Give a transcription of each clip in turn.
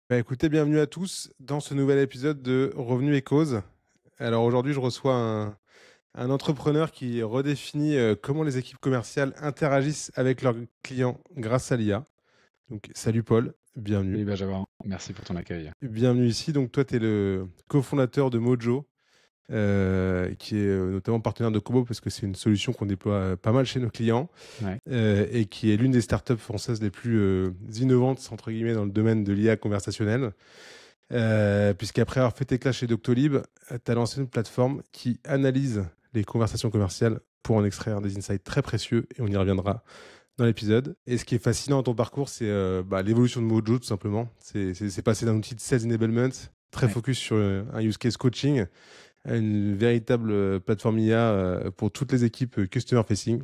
Bah, écoutez, bienvenue à tous dans ce nouvel épisode de Revenus et Causes. Alors aujourd'hui, je reçois un entrepreneur qui redéfinit comment les équipes commerciales interagissent avec leurs clients grâce à l'IA. Donc, salut Paul, bienvenue. Salut Benjamin, merci pour ton accueil. Bienvenue ici. Donc, toi, tu es le cofondateur de Mojo, qui est notamment partenaire de Kobo parce que c'est une solution qu'on déploie pas mal chez nos clients Ouais, et qui est l'une des startups françaises les plus innovantes, entre guillemets, dans le domaine de l'IA conversationnelle. Puisqu'après avoir fait tes classes chez Doctolib, tu as lancé une plateforme qui analyse les conversations commerciales pour en extraire des insights très précieux et on y reviendra dans l'épisode. Et ce qui est fascinant dans ton parcours, c'est l'évolution de Mojo tout simplement. C'est passé d'un outil de sales enablement très ouais, focus sur un use case coaching à une véritable plateforme IA pour toutes les équipes customer facing.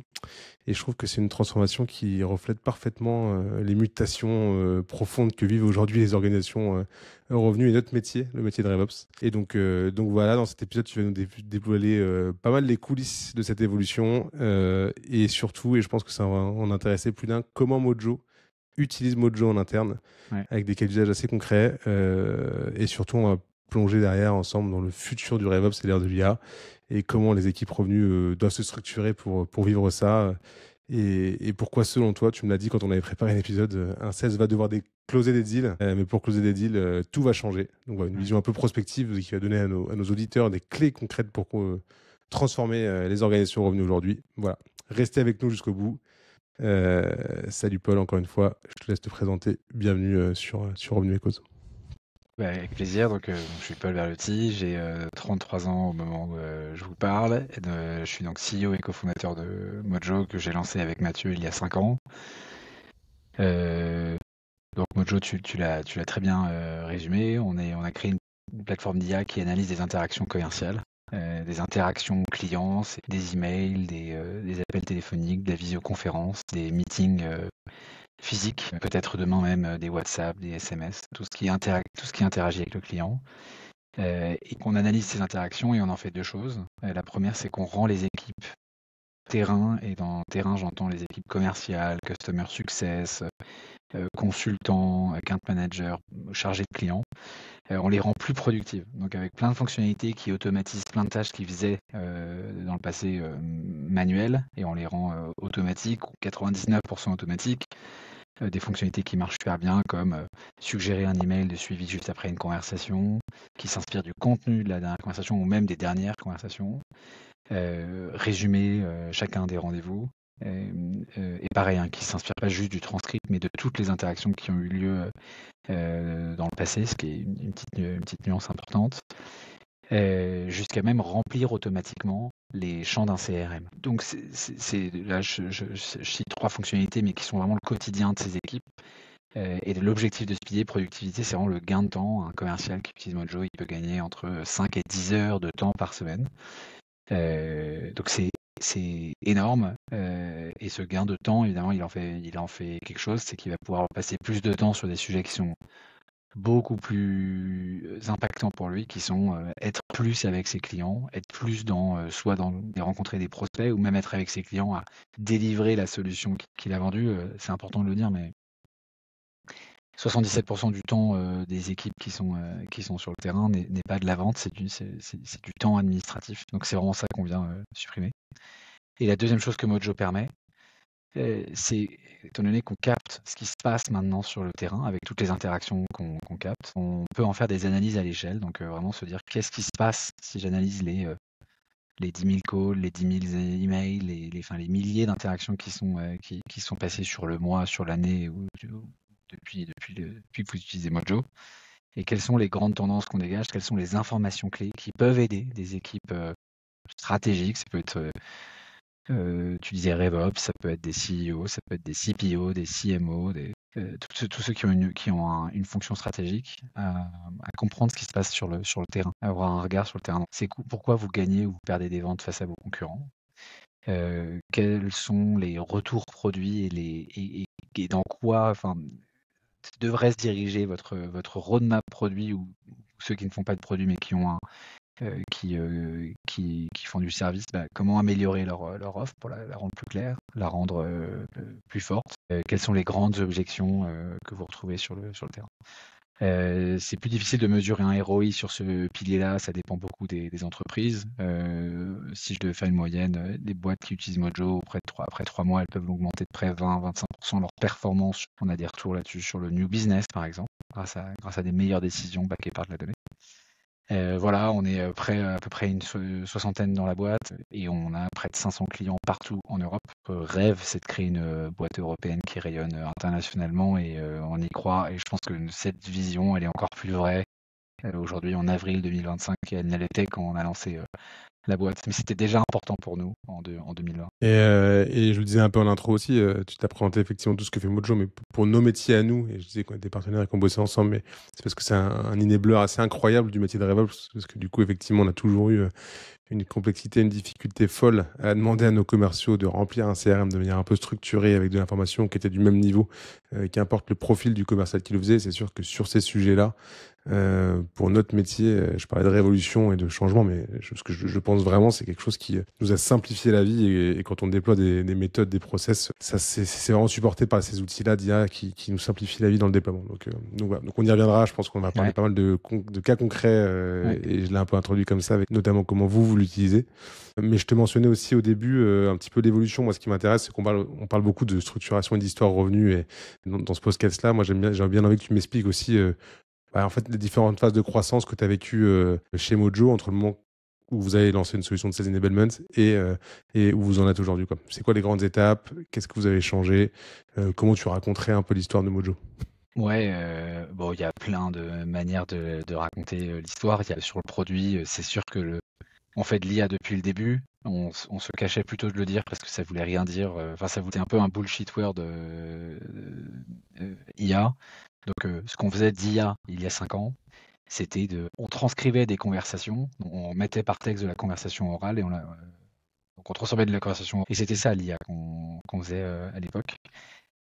Et je trouve que c'est une transformation qui reflète parfaitement les mutations profondes que vivent aujourd'hui les organisations revenus et notre métier, le métier de RevOps. Et donc voilà, dans cet épisode, tu vas nous dévoiler pas mal les coulisses de cette évolution et surtout, et je pense que ça va en intéresser plus d'un, comment Mojo utilise Mojo en interne ouais. avec des cas d'usage assez concrets et surtout, on va plonger derrière ensemble dans le futur du RevOps et l'ère de l'IA et comment les équipes revenues doivent se structurer pour vivre ça. Et pourquoi, selon toi, tu me l'as dit quand on avait préparé l'épisode, un sales va devoir closer des deals, mais pour closer des deals, tout va changer. Donc voilà, une Ouais. vision un peu prospective qui va donner à nos auditeurs des clés concrètes pour transformer les organisations revenues aujourd'hui. Voilà, restez avec nous jusqu'au bout. Salut Paul, encore une fois, je te laisse te présenter. Bienvenue sur Revenu et Cause. Avec plaisir. Je suis Paul Berlotti, j'ai 33 ans au moment où je vous parle. Je suis donc CEO et cofondateur de Mojo que j'ai lancé avec Mathieu il y a 5 ans. Euh, donc Mojo, tu l'as très bien résumé. On a créé une plateforme d'IA qui analyse des interactions commerciales, des interactions clients, c'est des emails, des appels téléphoniques, des visioconférences, des meetings physique, peut-être demain même des WhatsApp, des SMS, tout ce qui interagit avec le client. Et qu'on analyse ces interactions et on en fait deux choses. La première, c'est qu'on rend les équipes terrain, et dans terrain, j'entends les équipes commerciales, customer success, consultants, account managers, chargés de clients. On les rend plus productives. Donc avec plein de fonctionnalités qui automatisent plein de tâches qu'ils faisaient dans le passé manuelles, et on les rend automatiques, ou 99% automatiques. Des fonctionnalités qui marchent super bien, comme suggérer un email de suivi juste après une conversation, qui s'inspire du contenu de la dernière conversation ou même des dernières conversations, résumer chacun des rendez-vous, et pareil, hein, qui s'inspire pas juste du transcript, mais de toutes les interactions qui ont eu lieu dans le passé, ce qui est une petite nuance importante, jusqu'à même remplir automatiquement les champs d'un CRM. Donc là, je cite trois fonctionnalités, mais qui sont vraiment le quotidien de ces équipes. Et l'objectif de ce pilier productivité, c'est vraiment le gain de temps. Un commercial qui utilise Mojo, il peut gagner entre 5 et 10 heures de temps par semaine. Donc c'est énorme. Et ce gain de temps, évidemment, il en fait quelque chose, c'est qu'il va pouvoir passer plus de temps sur des sujets qui sont beaucoup plus impactants pour lui, qui sont être plus avec ses clients, être plus soit dans rencontrer des prospects, ou même être avec ses clients à délivrer la solution qu'il a vendue. C'est important de le dire, mais 77% du temps des équipes qui sont sur le terrain n'est pas de la vente, c'est du temps administratif. Donc c'est vraiment ça qu'on vient supprimer. Et la deuxième chose que Mojo permet, c'est, étant donné qu'on capte ce qui se passe maintenant sur le terrain, avec toutes les interactions qu'on capte, on peut en faire des analyses à l'échelle. Donc vraiment se dire qu'est-ce qui se passe si j'analyse les 10 000 calls, les 10 000 emails, les milliers d'interactions qui sont passées sur le mois, sur l'année, ou depuis que vous utilisez Mojo. Et quelles sont les grandes tendances qu'on dégage, quelles sont les informations clés qui peuvent aider des équipes stratégiques. Ça peut être, tu disais RevOps, ça peut être des CEO, ça peut être des CPO, des CMO, tous ceux qui ont une fonction stratégique, à comprendre ce qui se passe sur le terrain, à avoir un regard sur le terrain. C'est pourquoi vous gagnez ou vous perdez des ventes face à vos concurrents. Quels sont les retours produits et dans quoi, enfin, devrait se diriger votre roadmap produit, ou ceux qui ne font pas de produits mais qui ont qui font du service, comment améliorer leur offre pour la rendre plus claire, la rendre plus forte. Quelles sont les grandes objections que vous retrouvez sur le terrain. C'est plus difficile de mesurer un ROI sur ce pilier-là, ça dépend beaucoup des entreprises. Si je devais faire une moyenne, les boîtes qui utilisent Mojo, après 3 mois, elles peuvent augmenter de près 20-25% leur performance. On a des retours là-dessus sur le new business, par exemple, grâce à des meilleures décisions backées par de la donnée. Voilà, on est à peu près une soixantaine dans la boîte et on a près de 500 clients partout en Europe. Notre rêve, c'est de créer une boîte européenne qui rayonne internationalement et on y croit. Et je pense que cette vision, elle est encore plus vraie aujourd'hui en avril 2025 qu'elle ne l'était quand on a lancé la boîte. Mais c'était déjà important pour nous en 2020. Et je le disais un peu en intro aussi, tu t'as présenté effectivement tout ce que fait Mojo, mais pour nos métiers à nous, et je disais qu'on a des partenaires et qu'on bossait ensemble, mais c'est parce que c'est un enabler assez incroyable du métier de Revolve, parce que du coup, effectivement, on a toujours eu une complexité, une difficulté folle à demander à nos commerciaux de remplir un CRM de manière un peu structurée avec de l'information qui était du même niveau, qu'importe le profil du commercial qui le faisait. C'est sûr que sur ces sujets-là, pour notre métier, je parlais de révolution et de changement, mais ce que je pense vraiment, c'est quelque chose qui nous a simplifié la vie et quand on déploie des méthodes, des process, ça c'est vraiment supporté par ces outils-là d'IA qui nous simplifient la vie dans le déploiement. Donc voilà. Donc on y reviendra. Je pense qu'on va parler Ouais. pas mal de cas concrets Ouais. et je l'ai un peu introduit comme ça, avec notamment comment vous l'utilisez. Mais je te mentionnais aussi au début un petit peu l'évolution. Moi, ce qui m'intéresse, c'est on parle beaucoup de structuration et d'histoire revenue et dans ce podcast-là, moi j'ai bien envie que tu m'expliques aussi en fait, les différentes phases de croissance que tu as vécues chez Mojo entre le moment où vous avez lancé une solution de sales enablement et où vous en êtes aujourd'hui, quoi. C'est quoi les grandes étapes? Qu'est-ce que vous avez changé? Comment tu raconterais un peu l'histoire de Mojo? Ouais, bon, il y a plein de manières de raconter l'histoire. Il y a sur le produit, c'est sûr que on fait de l'IA depuis le début. On se cachait plutôt de le dire parce que ça voulait rien dire. Enfin, ça voulait un peu un bullshit word IA. Donc, ce qu'on faisait d'IA il y a 5 ans, c'était on transcrivait des conversations, on mettait par texte de la conversation orale et donc on transformait de la conversation. Et c'était ça l'IA qu'on faisait à l'époque.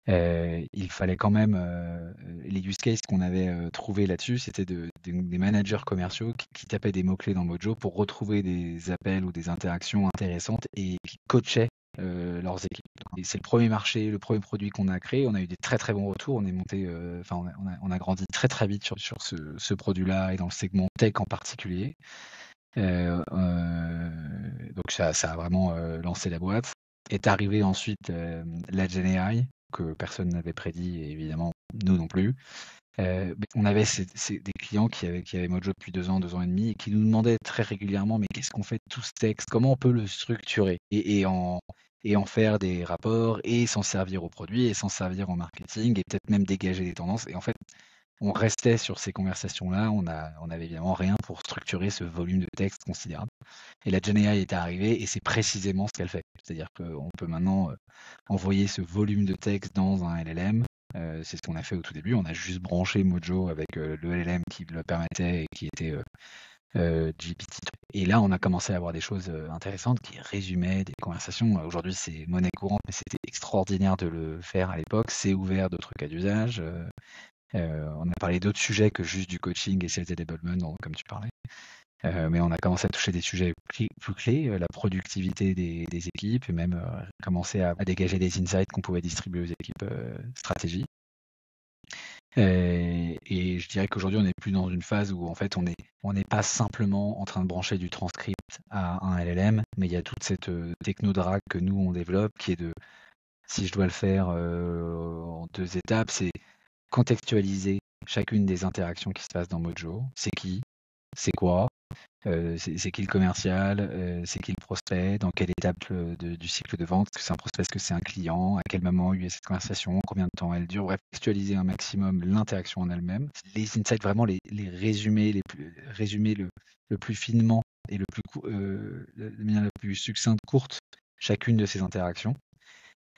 Il fallait quand même, les use cases qu'on avait trouvés là-dessus, c'était des managers commerciaux qui tapaient des mots-clés dans Mojo pour retrouver des appels ou des interactions intéressantes et qui coachaient leurs équipes. Et c'est le premier marché, le premier produit qu'on a créé. On a eu des très très bons retours. On est monté, on a grandi très très vite sur ce produit-là et dans le segment tech en particulier. Donc ça a vraiment lancé la boîte. Est arrivé ensuite la GenAI, que personne n'avait prédit, et évidemment nous non plus. Mais on avait des clients qui avaient Mojo depuis 2 ans et demi, et qui nous demandaient très régulièrement, mais qu'est-ce qu'on fait de tout ce texte? Comment on peut le structurer et en faire des rapports, et s'en servir au produit, et s'en servir en marketing, et peut-être même dégager des tendances. Et en fait, on restait sur ces conversations-là, on avait évidemment rien pour structurer ce volume de texte considérable. Et la GenAI est arrivée et c'est précisément ce qu'elle fait. C'est-à-dire qu'on peut maintenant envoyer ce volume de texte dans un LLM. C'est ce qu'on a fait au tout début. On a juste branché Mojo avec le LLM qui le permettait et qui était GPT. Et là, on a commencé à avoir des choses intéressantes qui résumaient des conversations. Aujourd'hui, c'est monnaie courante, mais c'était extraordinaire de le faire à l'époque. C'est ouvert d'autres cas d'usage. On a parlé d'autres sujets que juste du coaching et sales enablement, comme tu parlais. Mais on a commencé à toucher des sujets plus clés, la productivité des équipes, et même commencer à dégager des insights qu'on pouvait distribuer aux équipes stratégie. Et je dirais qu'aujourd'hui, on n'est plus dans une phase où en fait, on n'est pas simplement en train de brancher du transcript à un LLM, mais il y a toute cette techno-drague que nous, on développe, qui est si je dois le faire en 2 étapes, c'est contextualiser chacune des interactions qui se passent dans Mojo. C'est qui? C'est quoi? C'est qui le commercial? C'est qui le prospect? Dans quelle étape du cycle de vente? Est-ce que c'est un prospect? Est-ce que c'est un client? À quel moment il y a eu cette conversation? Combien de temps elle dure? Bref, contextualiser un maximum l'interaction en elle-même. Les insights, vraiment les résumer, résumer le plus finement et de manière la plus succincte, courte, chacune de ces interactions.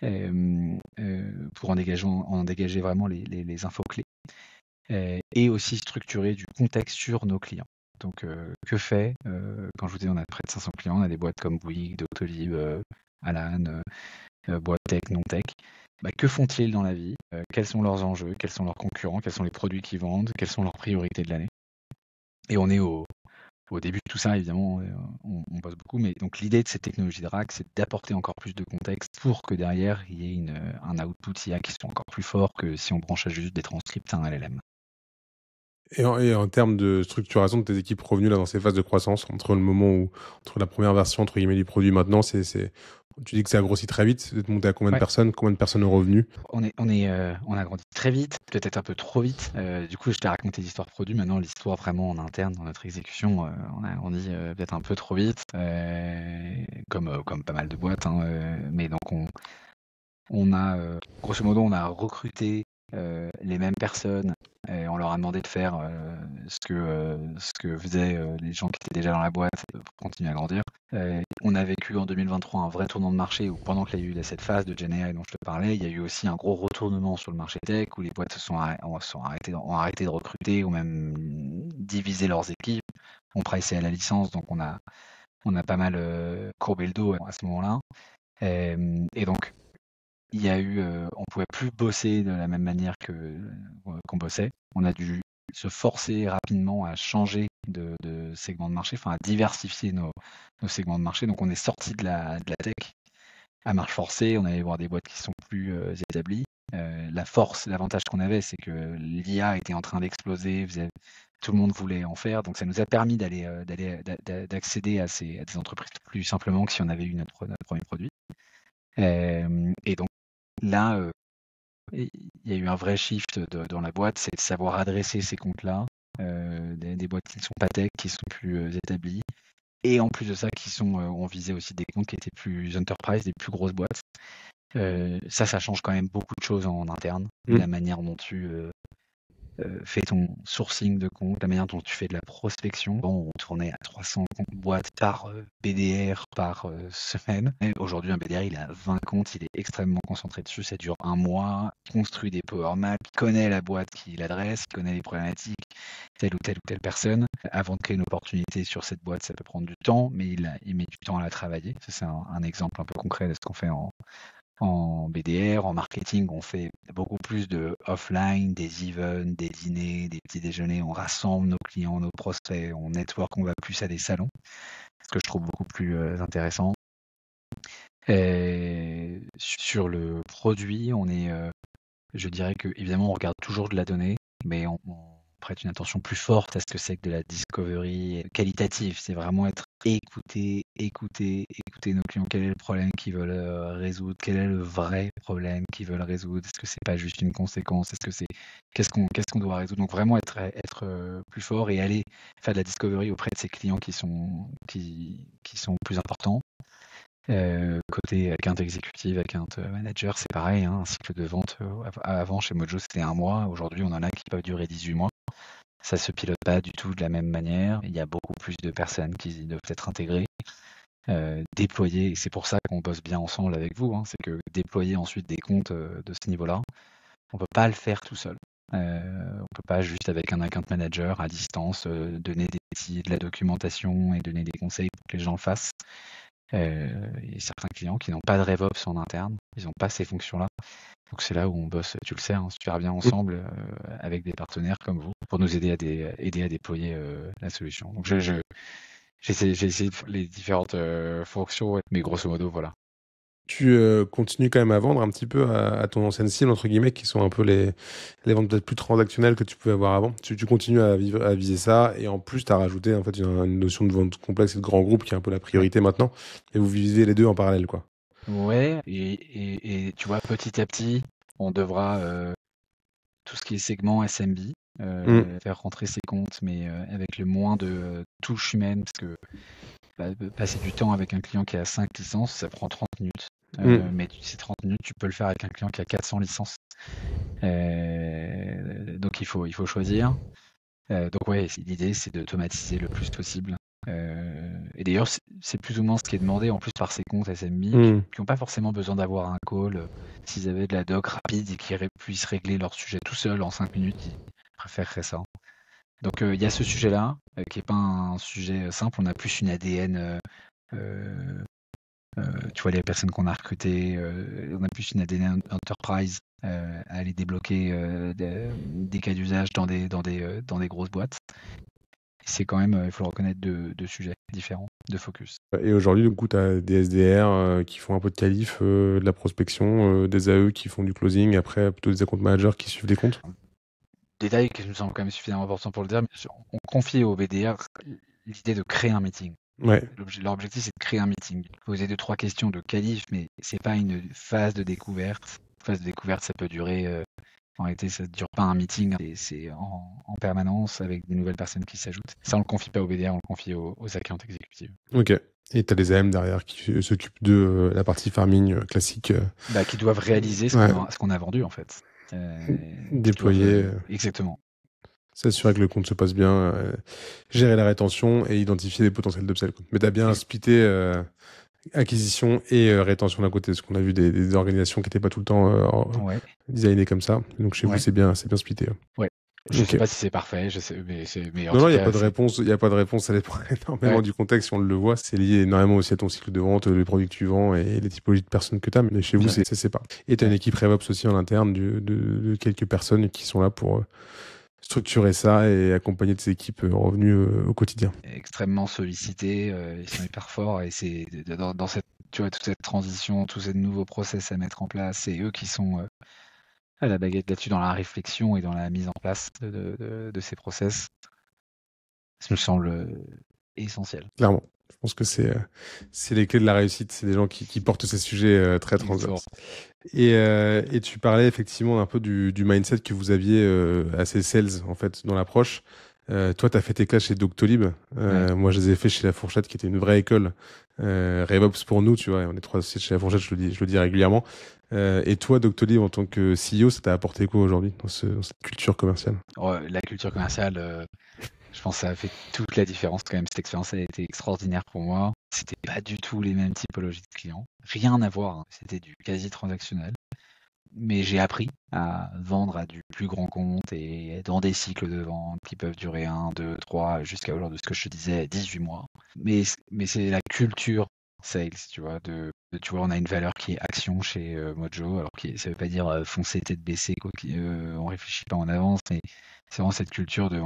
Pour en dégager vraiment les infos clés. Et aussi structurer du contexte sur nos clients. Donc, que fait, quand je vous dis on a près de 500 clients, on a des boîtes comme Bouygues, Doctolib, Alan, boîtes tech, non tech. Que font-ils dans la vie? Quels sont leurs enjeux? Quels sont leurs concurrents? Quels sont les produits qu'ils vendent? Quelles sont leurs priorités de l'année? Et on est au début de tout ça, évidemment, on bosse beaucoup. Mais donc l'idée de cette technologie de RAG, c'est d'apporter encore plus de contexte pour que derrière, il y ait un output IA qui soit encore plus fort que si on branchait juste des transcripts à un LLM. Et en termes de structuration de tes équipes revenues là, dans ces phases de croissance, entre la première version entre guillemets du produit maintenant, tu dis que ça a grossi très vite. Vous êtes monté à combien de Ouais. personnes? Combien de personnes au revenu? On a grandi très vite, peut-être un peu trop vite. Du coup, je t'ai raconté l'histoire produit. Maintenant, l'histoire vraiment en interne, dans notre exécution, on a grandi peut-être un peu trop vite, comme pas mal de boîtes, hein, mais donc on a, grosso modo, on a recruté les mêmes personnes et on leur a demandé de faire ce que faisaient les gens qui étaient déjà dans la boîte pour continuer à grandir. On a vécu en 2023 un vrai tournant de marché où pendant qu'il y a eu cette phase de GenAI dont je te parlais, il y a eu aussi un gros retournement sur le marché tech où les boîtes ont arrêté de recruter ou même divisé leurs équipes, ont pricé à la licence, donc on a pas mal courbé le dos à ce moment-là. Et donc, il y a eu, on pouvait plus bosser de la même manière qu'on bossait. On a dû se forcer rapidement à changer de segment de marché, enfin à diversifier nos segments de marché. Donc on est sorti de la tech à marche forcée. On allait voir des boîtes qui sont plus établies. L'avantage qu'on avait, c'est que l'IA était en train d'exploser. Tout le monde voulait en faire, donc ça nous a permis d'accéder à des entreprises plus simplement que si on avait eu notre premier produit. Et donc là, il y a eu un vrai shift dans la boîte, c'est de savoir adresser ces comptes-là, des boîtes qui ne sont pas tech, qui sont plus établies, et en plus de ça, on visait aussi des comptes qui étaient plus enterprise, des plus grosses boîtes. Ça change quand même beaucoup de choses en interne, la manière dont tu fais ton sourcing de compte, la manière dont tu fais de la prospection. Bon, on tournait à 300 boîtes par BDR par semaine. Et aujourd'hui, un BDR, il a 20 comptes, il est extrêmement concentré dessus, ça dure un mois, il construit des power maps, il connaît la boîte qu'il adresse, il connaît les problématiques, telle ou telle personne. Avant de créer une opportunité sur cette boîte, ça peut prendre du temps, mais il met du temps à la travailler. Ça, c'est un exemple un peu concret de ce qu'on fait en BDR, en marketing, on fait beaucoup plus de offline, des events, des dîners, des petits déjeuners. On rassemble nos clients, nos prospects, on network, on va plus à des salons, ce que je trouve beaucoup plus intéressant. Et sur le produit, je dirais que évidemment, on regarde toujours de la donnée, mais on prête une attention plus forte à ce que c'est que de la discovery qualitative. C'est vraiment être écouter nos clients. Quel est le problème qu'ils veulent résoudre? Quel est le vrai problème qu'ils veulent résoudre? Est-ce que c'est pas juste une conséquence? Qu'est-ce qu'on doit résoudre? Donc vraiment être plus fort et aller faire de la discovery auprès de ces clients qui sont plus importants. Côté account exécutive, account manager, c'est pareil, hein, un cycle de vente avant chez Mojo c'était 1 mois, aujourd'hui on en a qui peuvent durer 18 mois. Ça se pilote pas du tout de la même manière, il y a beaucoup plus de personnes qui doivent être intégrées, déployer, et c'est pour ça qu'on bosse bien ensemble avec vous, hein, c'est que déployer ensuite des comptes de ce niveau-là, on peut pas le faire tout seul. On peut pas juste avec un account manager à distance donner de la documentation et donner des conseils pour que les gens le fassent. Il y a certains clients qui n'ont pas de RevOps en interne, ils n'ont pas ces fonctions-là. Donc c'est là où on bosse, tu le sais, hein, super bien ensemble avec des partenaires comme vous pour nous aider à déployer la solution. Donc j'ai essayé les différentes fonctions, mais grosso modo, voilà. Tu continues quand même à vendre un petit peu à ton ancienne cible, entre guillemets, qui sont un peu les ventes peut-être plus transactionnelles que tu pouvais avoir avant. Tu continues à viser ça, et en plus, tu as rajouté en fait une notion de vente complexe et de grand groupe qui est un peu la priorité maintenant, et vous visez les deux en parallèle, quoi. Ouais, et tu vois, petit à petit, on devra tout ce qui est segment SMB, faire rentrer ses comptes, mais avec le moins de touches humaines, parce que passer du temps avec un client qui a 5 licences, ça prend 30 minutes. Mais ces 30 minutes, tu peux le faire avec un client qui a 400 licences. Donc il faut choisir. Donc ouais, l'idée c'est d'automatiser le plus possible. Et d'ailleurs, c'est plus ou moins ce qui est demandé en plus par ces comptes SMB qui n'ont pas forcément besoin d'avoir un call. S'ils avaient de la doc rapide et qu'ils puissent régler leur sujet tout seul en 5 minutes, ils préféreraient ça. Donc il y a ce sujet-là qui n'est pas un sujet simple. On a plus une ADN, tu vois, les personnes qu'on a recrutées, on a plus une ADN enterprise à aller débloquer des cas d'usage dans des grosses boîtes. C'est quand même, il faut le reconnaître, deux sujets différents, de focus. Et aujourd'hui, du coup, tu as des SDR qui font un peu de qualif, de la prospection, des AE qui font du closing, après plutôt des account managers qui suivent des comptes. détail qui me semble quand même suffisamment important pour le dire, mais on confie au BDR l'idée de créer un meeting. Ouais. Leur objectif, c'est de créer un meeting. Poser 2-3 questions de qualif, mais c'est pas une phase de découverte. Phase de découverte, ça peut durer. En réalité, ça ne dure pas un meeting, c'est en permanence avec des nouvelles personnes qui s'ajoutent. Ça, on le confie pas au BDR, on le confie aux accounts exécutifs. Ok. Et tu as des AM derrière qui s'occupent de la partie farming classique. Qui doivent réaliser ce qu'on a vendu, en fait. Déployer. Exactement. S'assurer que le compte se passe bien, gérer la rétention et identifier des potentiels d'upsell. Mais tu as bien splitté acquisition et rétention d'un côté, parce qu'on a vu des organisations qui n'étaient pas tout le temps designées comme ça. Donc chez vous, c'est bien splitté. Ouais. Je sais pas si c'est parfait, mais non, il n'y a pas de réponse. Il n'y a pas de réponse. Ça dépend énormément du contexte. Si on le voit, c'est lié énormément aussi à ton cycle de vente, les produits que tu vends et les typologies de personnes que tu as. Mais chez vous, c'est pas. Et tu as une équipe RevOps aussi en interne de quelques personnes qui sont là pour structurer ça et accompagner tes équipes revenues au quotidien. Extrêmement sollicités, ils sont hyper forts et c'est dans cette, tu vois, toute cette transition, tous ces nouveaux process à mettre en place, c'est eux qui sont à la baguette là-dessus dans la réflexion et dans la mise en place de ces process. Ça me semble essentiel. Clairement. Je pense que c'est les clés de la réussite. C'est des gens qui portent ces sujets très transverses. Et tu parlais effectivement un peu du mindset que vous aviez assez sales en fait dans l'approche. Toi, tu as fait tes classes chez Doctolib. Moi, je les ai fait chez La Fourchette, qui était une vraie école. RevOps pour nous, tu vois. On est 3 associés chez La Fourchette, je le dis régulièrement. Et toi, Doctolib, en tant que CEO, ça t'a apporté quoi aujourd'hui dans cette culture commerciale? La culture commerciale, je pense que ça a fait toute la différence quand même. Cette expérience a été extraordinaire pour moi. C'était pas du tout les mêmes typologies de clients. Rien à voir. C'était du quasi transactionnel. Mais j'ai appris à vendre à du plus grand compte et dans des cycles de vente qui peuvent durer 1, 2, 3, jusqu'à aujourd'hui, ce que je te disais, 18 mois. Mais c'est la culture sales, tu vois, tu vois, on a une valeur qui est action chez Mojo, alors ça veut pas dire foncer tête baissée, quoi, on réfléchit pas en avance, mais c'est vraiment cette culture de,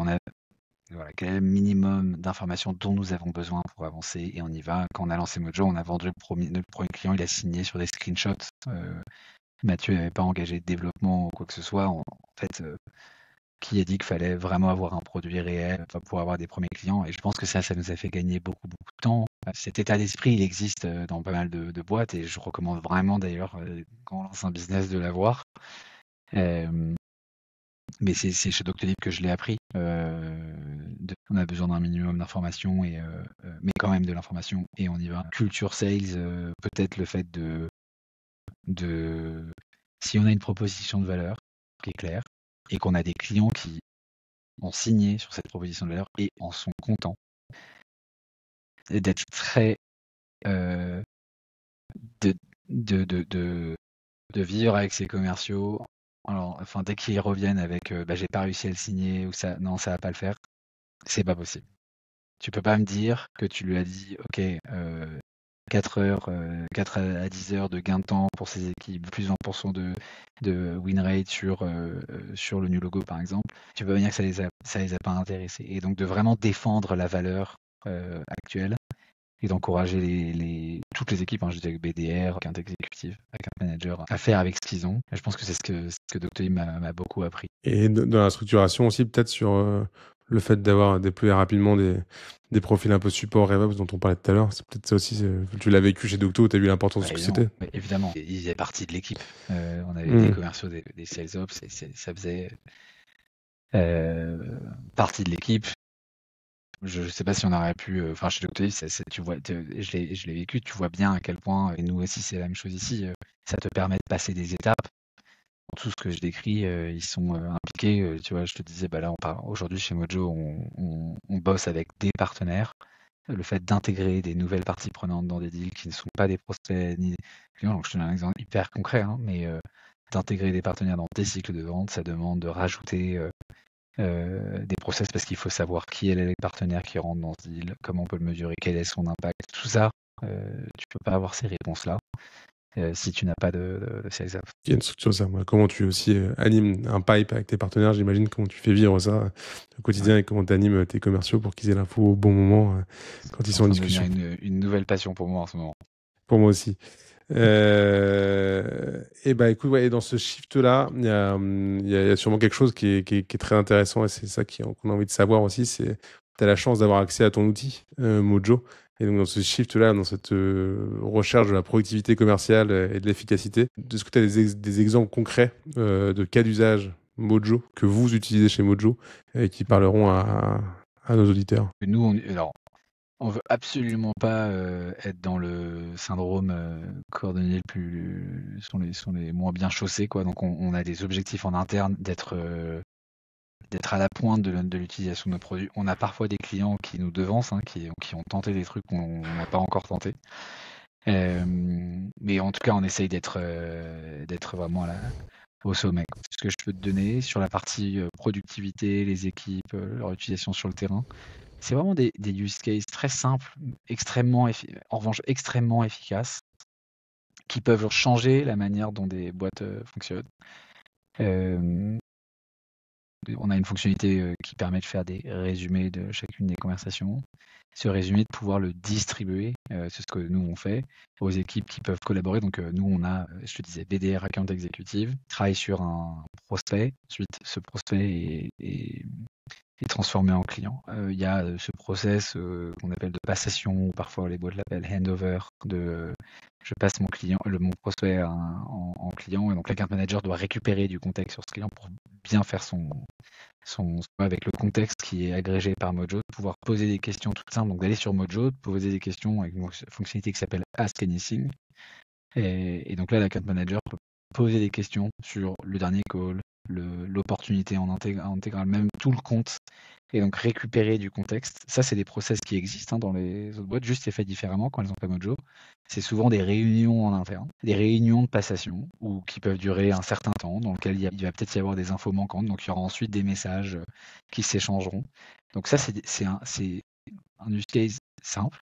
quel est le minimum d'informations dont nous avons besoin pour avancer et on y va. Quand on a lancé Mojo, on a vendu notre premier client, il a signé sur des screenshots. Mathieu n'avait pas engagé de développement ou quoi que ce soit. En fait, qui a dit qu'il fallait vraiment avoir un produit réel pour avoir des premiers clients. Et je pense que ça nous a fait gagner beaucoup de temps. Cet état d'esprit, il existe dans pas mal de boîtes et je recommande vraiment d'ailleurs, quand on lance un business, de l'avoir. Mais c'est chez Doctolib que je l'ai appris. On a besoin d'un minimum d'informations, mais quand même de l'information et on y va. Culture sales, peut-être le fait si on a une proposition de valeur qui est claire et qu'on a des clients qui ont signé sur cette proposition de valeur et en sont contents, et d'être très de vivre avec ces commerciaux. Alors, enfin, dès qu'ils reviennent avec j'ai pas réussi à le signer ou ça, non, ça va pas le faire, c'est pas possible. Tu peux pas me dire que tu lui as dit, ok, 4 à 10 heures de gain de temps pour ces équipes, plus 20% de win rate sur le new logo par exemple. Tu peux pas me dire que ça les a pas intéressés. Et donc de vraiment défendre la valeur actuelle et d'encourager toutes les équipes, je dis avec BDR, account exécutif, account manager, à faire avec ce qu'ils ont. Je pense que c'est ce que Doctolib m'a beaucoup appris. Et dans la structuration aussi, peut-être sur le fait d'avoir déployé rapidement des profils un peu support RevOps dont on parlait tout à l'heure, c'est peut-être ça aussi. Tu l'as vécu chez Docto, tu as vu l'importance de ce que c'était. Évidemment, ils faisaient partie de l'équipe. On avait des commerciaux, des sales ops, et ça faisait partie de l'équipe. Je sais pas si on aurait pu. Enfin, chez Doctolib, tu vois, je l'ai vécu. Tu vois bien à quel point, et nous aussi, c'est la même chose ici. Ça te permet de passer des étapes. Tout ce que je décris, ils sont impliqués. Tu vois, je te disais, là, aujourd'hui chez Mojo, on bosse avec des partenaires. Le fait d'intégrer des nouvelles parties prenantes dans des deals qui ne sont pas des prospects ni des clients. Donc, je te donne un exemple hyper concret, mais d'intégrer des partenaires dans des cycles de vente, ça demande de rajouter des process parce qu'il faut savoir qui est les partenaires qui rentrent dans ce deal, comment on peut le mesurer, quel est son impact. Tout ça, tu peux pas avoir ces réponses-là si tu n'as pas de sales ops. Il y a une structure ça. Comment tu aussi animes un pipe avec tes partenaires, j'imagine, comment tu fais vivre ça au quotidien et comment tu animes tes commerciaux pour qu'ils aient l'info au bon moment quand ils sont en discussion. C'est une nouvelle passion pour moi en ce moment. Pour moi aussi. Et bah écoute, ouais, et dans ce shift-là, il y a sûrement quelque chose qui est très intéressant et c'est ça qu'on a envie de savoir aussi. C'est tu as la chance d'avoir accès à ton outil, Mojo. Et donc dans ce shift-là, dans cette recherche de la productivité commerciale et de l'efficacité, est-ce que tu as des exemples concrets de cas d'usage Mojo que vous utilisez chez Mojo et qui parleront à nos auditeurs? Nous, alors, on veut absolument pas être dans le syndrome cordonnier sont les moins bien chaussés, quoi. Donc on a des objectifs en interne d'être à la pointe de l'utilisation de nos produits. On a parfois des clients qui nous devancent, hein, qui ont tenté des trucs qu'on n'a pas encore tenté. Mais en tout cas, on essaye d'être vraiment au sommet. Ce que je peux te donner sur la partie productivité, les équipes, leur utilisation sur le terrain, c'est vraiment des use cases très simples, en revanche extrêmement efficaces, qui peuvent changer la manière dont des boîtes fonctionnent. On a une fonctionnalité qui permet de faire des résumés de chacune des conversations. Ce résumé, de pouvoir le distribuer, c'est ce que nous on fait, aux équipes qui peuvent collaborer. Donc nous on a, je te disais, BDR, Account Executive, travaille sur un prospect. Ensuite, ce prospect est transformé en client. Il y a ce process qu'on appelle de passation, ou parfois les boîtes l'appellent handover, je passe mon prospect en client, et donc l'account manager doit récupérer du contexte sur ce client pour bien faire son avec le contexte qui est agrégé par Mojo, de pouvoir poser des questions toutes simples, donc d'aller sur Mojo, de poser des questions avec une fonctionnalité qui s'appelle Ask Anything. Et donc là, l'account manager peut poser des questions sur le dernier call, l'opportunité en intégrale, même tout le compte, et donc récupérer du contexte. Ça, c'est des process qui existent dans les autres boîtes, juste c'est fait différemment quand elles ont pas Mojo. C'est souvent des réunions en interne, des réunions de passation, ou qui peuvent durer un certain temps, dans lequel il va peut-être y avoir des infos manquantes, donc il y aura ensuite des messages qui s'échangeront. Donc ça, c'est un use case simple,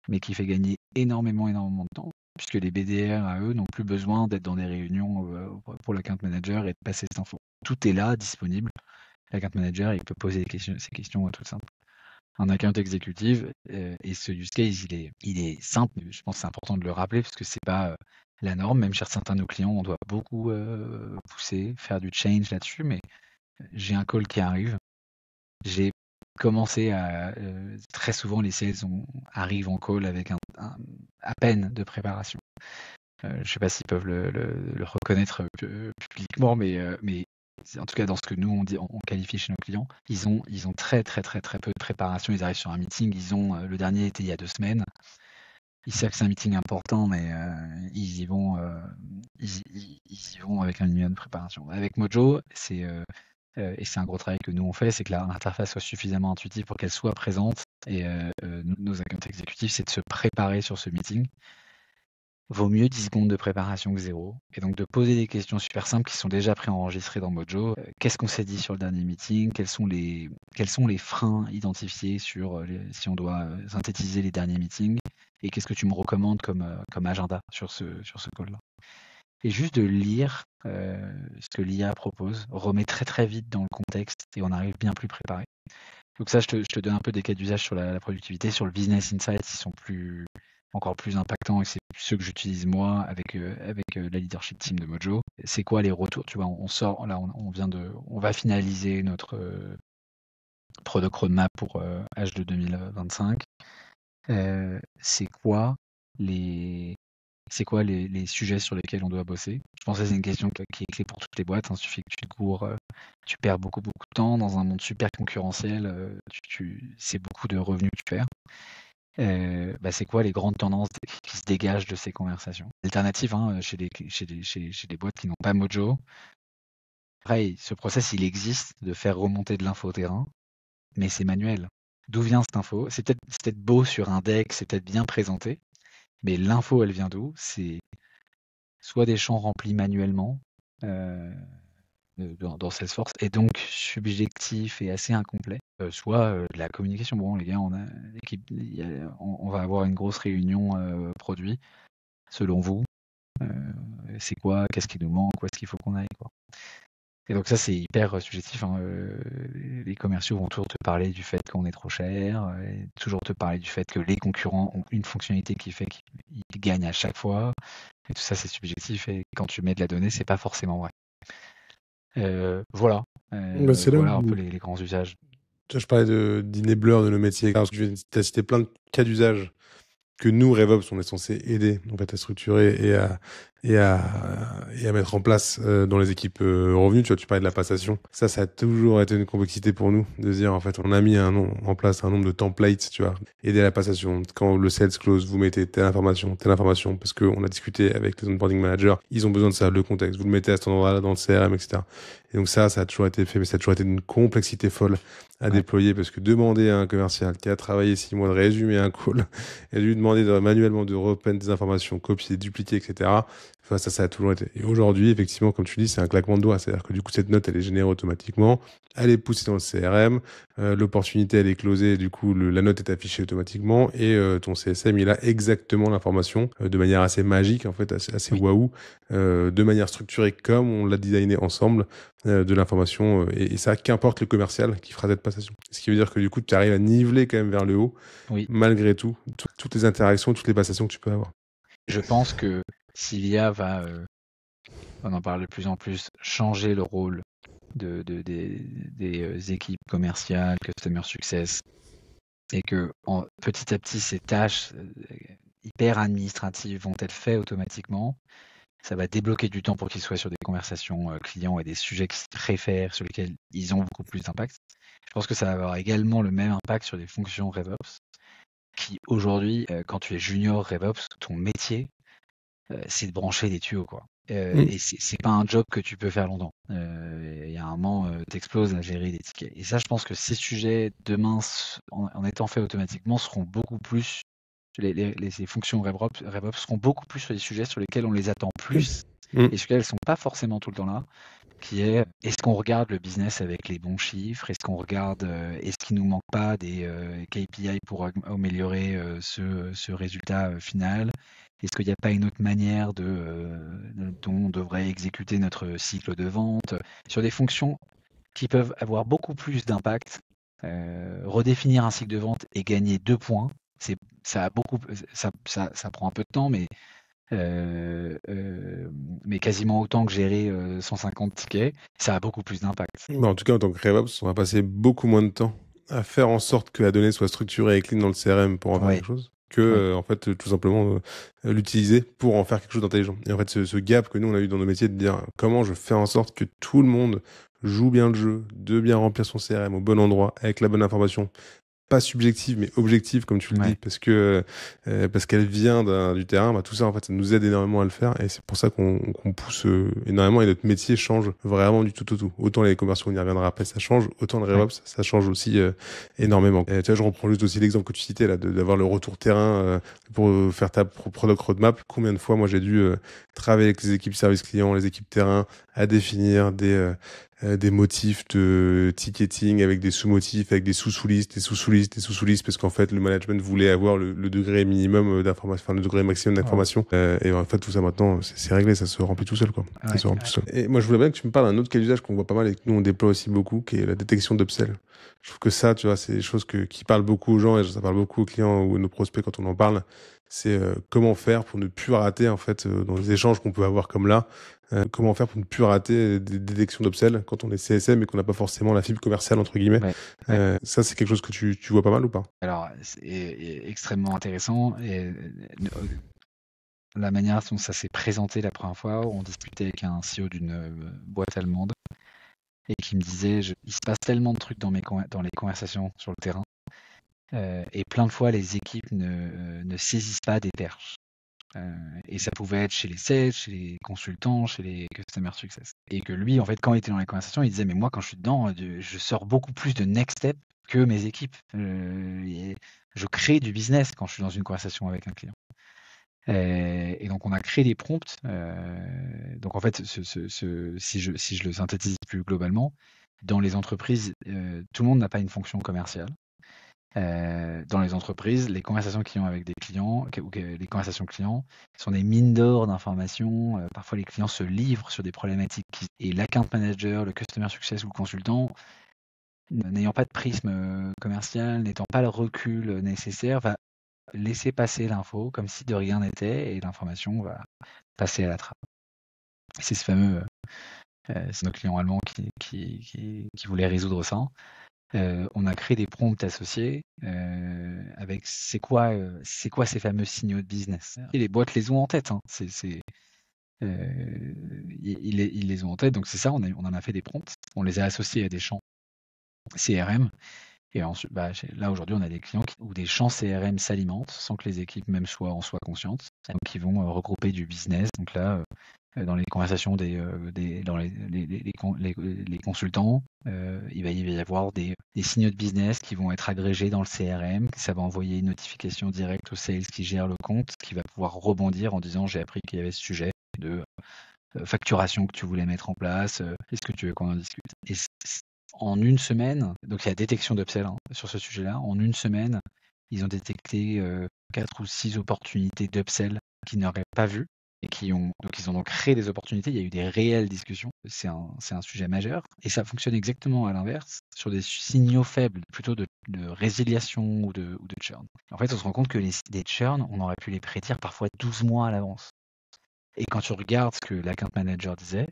mais qui fait gagner énormément de temps, puisque les BDR à eux n'ont plus besoin d'être dans des réunions pour l'account manager et de passer cette info. Tout est là, disponible. L'account manager, il peut poser ces questions toutes simples. Un account exécutif, et ce use case, il est simple, mais je pense que c'est important de le rappeler, parce que c'est pas la norme. Même chez certains de nos clients, on doit beaucoup pousser, faire du change là-dessus, mais j'ai un call qui arrive. J'ai commencé à très souvent les sales arrivent en call avec à peine de préparation. Je ne sais pas s'ils peuvent le reconnaître publiquement, mais en tout cas dans ce que nous on qualifie chez nos clients, ils ont très très très très peu de préparation. Ils arrivent sur un meeting, le dernier était il y a 2 semaines. Ils savent que c'est un meeting important, mais ils y vont avec un minimum de préparation. Avec Mojo, et c'est un gros travail que nous on fait, c'est que l'interface soit suffisamment intuitive pour qu'elle soit présente. Et nos accounts exécutifs, c'est de se préparer sur ce meeting. Vaut mieux 10 secondes de préparation que 0. Et donc de poser des questions super simples qui sont déjà préenregistrées dans Mojo. Qu'est-ce qu'on s'est dit sur le dernier meeting? Quels sont les freins identifiés sur si on doit synthétiser les derniers meetings? Et qu'est-ce que tu me recommandes comme agenda sur ce call-là? Et juste de lire ce que l'IA propose, remet très très vite dans le contexte et on arrive bien plus préparé. Donc ça, je te donne un peu des cas d'usage sur la productivité. Sur le business insights, ils sont encore plus impactants, et c'est ceux que j'utilise moi avec la leadership team de Mojo. C'est quoi les retours? Tu vois, on sort là, on va finaliser notre product roadmap pour H2 2025. C'est quoi les sujets sur lesquels on doit bosser? Je pense que c'est une question qui est clé pour toutes les boîtes. Il suffit que tu te cours, tu perds beaucoup de temps dans un monde super concurrentiel. C'est beaucoup de revenus que tu perds. C'est quoi les grandes tendances qui se dégagent de ces conversations? Alternative, chez des boîtes qui n'ont pas Mojo. Pareil, ce process, il existe de faire remonter de l'info au terrain, mais c'est manuel. D'où vient cette info? C'est peut-être beau sur un deck, c'est peut-être bien présenté, mais l'info, elle vient d'où? C'est soit des champs remplis manuellement dans Salesforce, et donc subjectif et assez incomplet, soit de la communication. Bon, les gars, on va avoir une grosse réunion produit. Selon vous, c'est quoi? Qu'est-ce qui nous manque? Où est-ce qu'il faut qu'on aille, quoi? Et donc ça, c'est hyper subjectif. Les commerciaux vont toujours te parler du fait qu'on est trop cher, et toujours te parler du fait que les concurrents ont une fonctionnalité qui fait qu'ils gagnent à chaque fois. Et tout ça, c'est subjectif. Et quand tu mets de la donnée, c'est pas forcément vrai. Voilà. C'est là Voilà un peu où les grands usages. tu vois, je parlais d'enablers de nos métiers. Parce que tu as cité plein de cas d'usage que nous, RevOps, on est censé aider en fait, à structurer et à mettre en place dans les équipes revenus. Tu vois, tu parlais de la passation. Ça a toujours été une complexité pour nous de dire, en fait, on a mis en place un nombre de templates, tu vois, aider à la passation. Quand le sales close, vous mettez telle information, parce qu'on a discuté avec les onboarding managers, ils ont besoin de ça, le contexte. Vous le mettez à cet endroit-là dans le CRM, etc. Et donc ça a toujours été fait, mais ça a toujours été une complexité folle à déployer parce que demander à un commercial qui a travaillé 6 mois de résumer un call et lui demander manuellement de reprendre des informations, copier, dupliquer, etc. Enfin, ça a toujours été. Et aujourd'hui, effectivement, comme tu dis, c'est un claquement de doigts. C'est-à-dire que du coup, cette note, elle est générée automatiquement, elle est poussée dans le CRM, l'opportunité, elle est closée, et du coup, la note est affichée automatiquement, et ton CSM, il a exactement l'information de manière assez magique, en fait, assez waouh, de manière structurée comme on l'a designé ensemble, de l'information, et ça, qu'importe le commercial qui fera cette passation. Ce qui veut dire que du coup, tu arrives à niveler quand même vers le haut, Oui. malgré tout, toutes les interactions, toutes les passations que tu peux avoir. Je pense que Sylvia va, on en parle de plus en plus, changer le rôle des équipes commerciales, customer success, et que petit à petit, ces tâches hyper administratives vont être faites automatiquement. Ça va débloquer du temps pour qu'ils soient sur des conversations clients et des sujets qu'ils préfèrent, sur lesquels ils ont beaucoup plus d'impact. Je pense que ça va avoir également le même impact sur des fonctions RevOps, qui aujourd'hui, quand tu es junior RevOps, ton métier, c'est de brancher des tuyaux, quoi. Et c'est pas un job que tu peux faire longtemps. Il y a un moment, t'exploses à gérer des tickets. Et ça, je pense que ces sujets, demain, en étant faits automatiquement, seront beaucoup plus, ces fonctions RevOps seront beaucoup plus sur des sujets sur lesquels on les attend plus et sur lesquels elles ne sont pas forcément tout le temps là, qui est, est-ce qu'on regarde le business avec les bons chiffres? Est-ce qu'on regarde, est-ce qu'il nous manque pas des KPI pour améliorer ce résultat final? Est-ce qu'il n'y a pas une autre manière dont on devrait exécuter notre cycle de vente? Sur des fonctions qui peuvent avoir beaucoup plus d'impact, redéfinir un cycle de vente et gagner 2 points, ça prend un peu de temps, mais quasiment autant que gérer 150 tickets, ça a beaucoup plus d'impact. En tout cas, en tant que RevOps, on va passer beaucoup moins de temps à faire en sorte que la donnée soit structurée et clean dans le CRM pour en faire quelque chose, que en fait, tout simplement l'utiliser pour en faire quelque chose d'intelligent. Et en fait, ce gap que nous, on a eu dans nos métiers de dire comment je fais en sorte que tout le monde joue bien le jeu, de bien remplir son CRM au bon endroit, avec la bonne information, pas subjective mais objective comme tu le dis, parce qu'elle vient du terrain, tout ça en fait ça nous aide énormément à le faire, et c'est pour ça qu'on pousse énormément, et notre métier change vraiment du tout au tout. Autant les commerciaux, on y reviendra après, ça change, autant le RevOps ça change aussi énormément. Tu vois, je reprends juste aussi l'exemple que tu citais là, d'avoir le retour terrain pour faire ta product roadmap. Combien de fois moi j'ai dû travailler avec les équipes service client, les équipes terrain, à définir des motifs de ticketing avec des sous-motifs, avec des sous-sous-listes, des sous-sous-listes, des sous-sous-listes, parce qu'en fait, le management voulait avoir le degré minimum d'information, enfin, le degré maximum d'information. Et en fait, tout ça maintenant, c'est réglé, ça se remplit tout seul, quoi. Ça se remplit tout seul. Et moi, je voulais bien que tu me parles d'un autre cas d'usage qu'on voit pas mal et que nous, on déploie aussi beaucoup, qui est la détection d'upsell. Je trouve que ça, tu vois, c'est des choses qui parlent beaucoup aux gens, et ça parle beaucoup aux clients ou à nos prospects quand on en parle. C'est comment faire pour ne plus rater, en fait, dans les échanges qu'on peut avoir comme là, comment faire pour ne plus rater des détections d'upsell quand on est CSM et qu'on n'a pas forcément la fibre commerciale, entre guillemets. Ça, c'est quelque chose que tu vois pas mal ou pas? Alors, c'est extrêmement intéressant. Et la manière dont ça s'est présenté la première fois, on discutait avec un CEO d'une boîte allemande et qui me disait, il se passe tellement de trucs dans les conversations sur le terrain, et plein de fois les équipes ne saisissent pas des perches. Et ça pouvait être chez les sales, chez les consultants, chez les customer success. Et que lui, en fait, quand il était dans les conversations, il disait, mais moi, quand je suis dedans, je sors beaucoup plus de next step que mes équipes. Je crée du business quand je suis dans une conversation avec un client. Et donc, on a créé des prompts. Donc, en fait, si je le synthétise plus globalement, dans les entreprises, tout le monde n'a pas une fonction commerciale. Dans les entreprises, les conversations clients avec des clients, ou les conversations clients, sont des mines d'or d'informations. Parfois, les clients se livrent sur des problématiques et l'account manager, le customer success ou le consultant, n'ayant pas de prisme commercial, n'étant pas le recul nécessaire, va laisser passer l'info comme si de rien n'était, et l'information va passer à la trappe. C'est ce fameux, c'est nos clients allemands qui voulaient résoudre ça. On a créé des prompts associés avec c'est quoi ces fameux signaux de business. Et les boîtes les ont en tête. Hein. Ils les ont en tête. Donc c'est ça, on en a fait des prompts. On les a associés à des champs CRM. Et ensuite, là aujourd'hui, on a des clients où des champs CRM s'alimentent sans que les équipes même en soient conscientes. Donc ils vont regrouper du business. Donc là, dans les conversations dans les consultants, il va y avoir des signaux de business qui vont être agrégés dans le CRM. Ça va envoyer une notification directe au sales qui gère le compte, qui va pouvoir rebondir en disant j'ai appris qu'il y avait ce sujet de facturation que tu voulais mettre en place. Est-ce que tu veux qu'on en discute? Et en une semaine, donc il y a détection d'upsell sur ce sujet-là. En une semaine, ils ont détecté 4 ou 6 opportunités d'upsell qu'ils n'auraient pas vues et donc ils ont créé des opportunités. Il y a eu des réelles discussions. C'est un sujet majeur et ça fonctionne exactement à l'inverse sur des signaux faibles, plutôt de résiliation ou de churn. En fait, on se rend compte que les churn, on aurait pu les prédire parfois 12 mois à l'avance. Et quand tu regardes ce que l'account manager disait,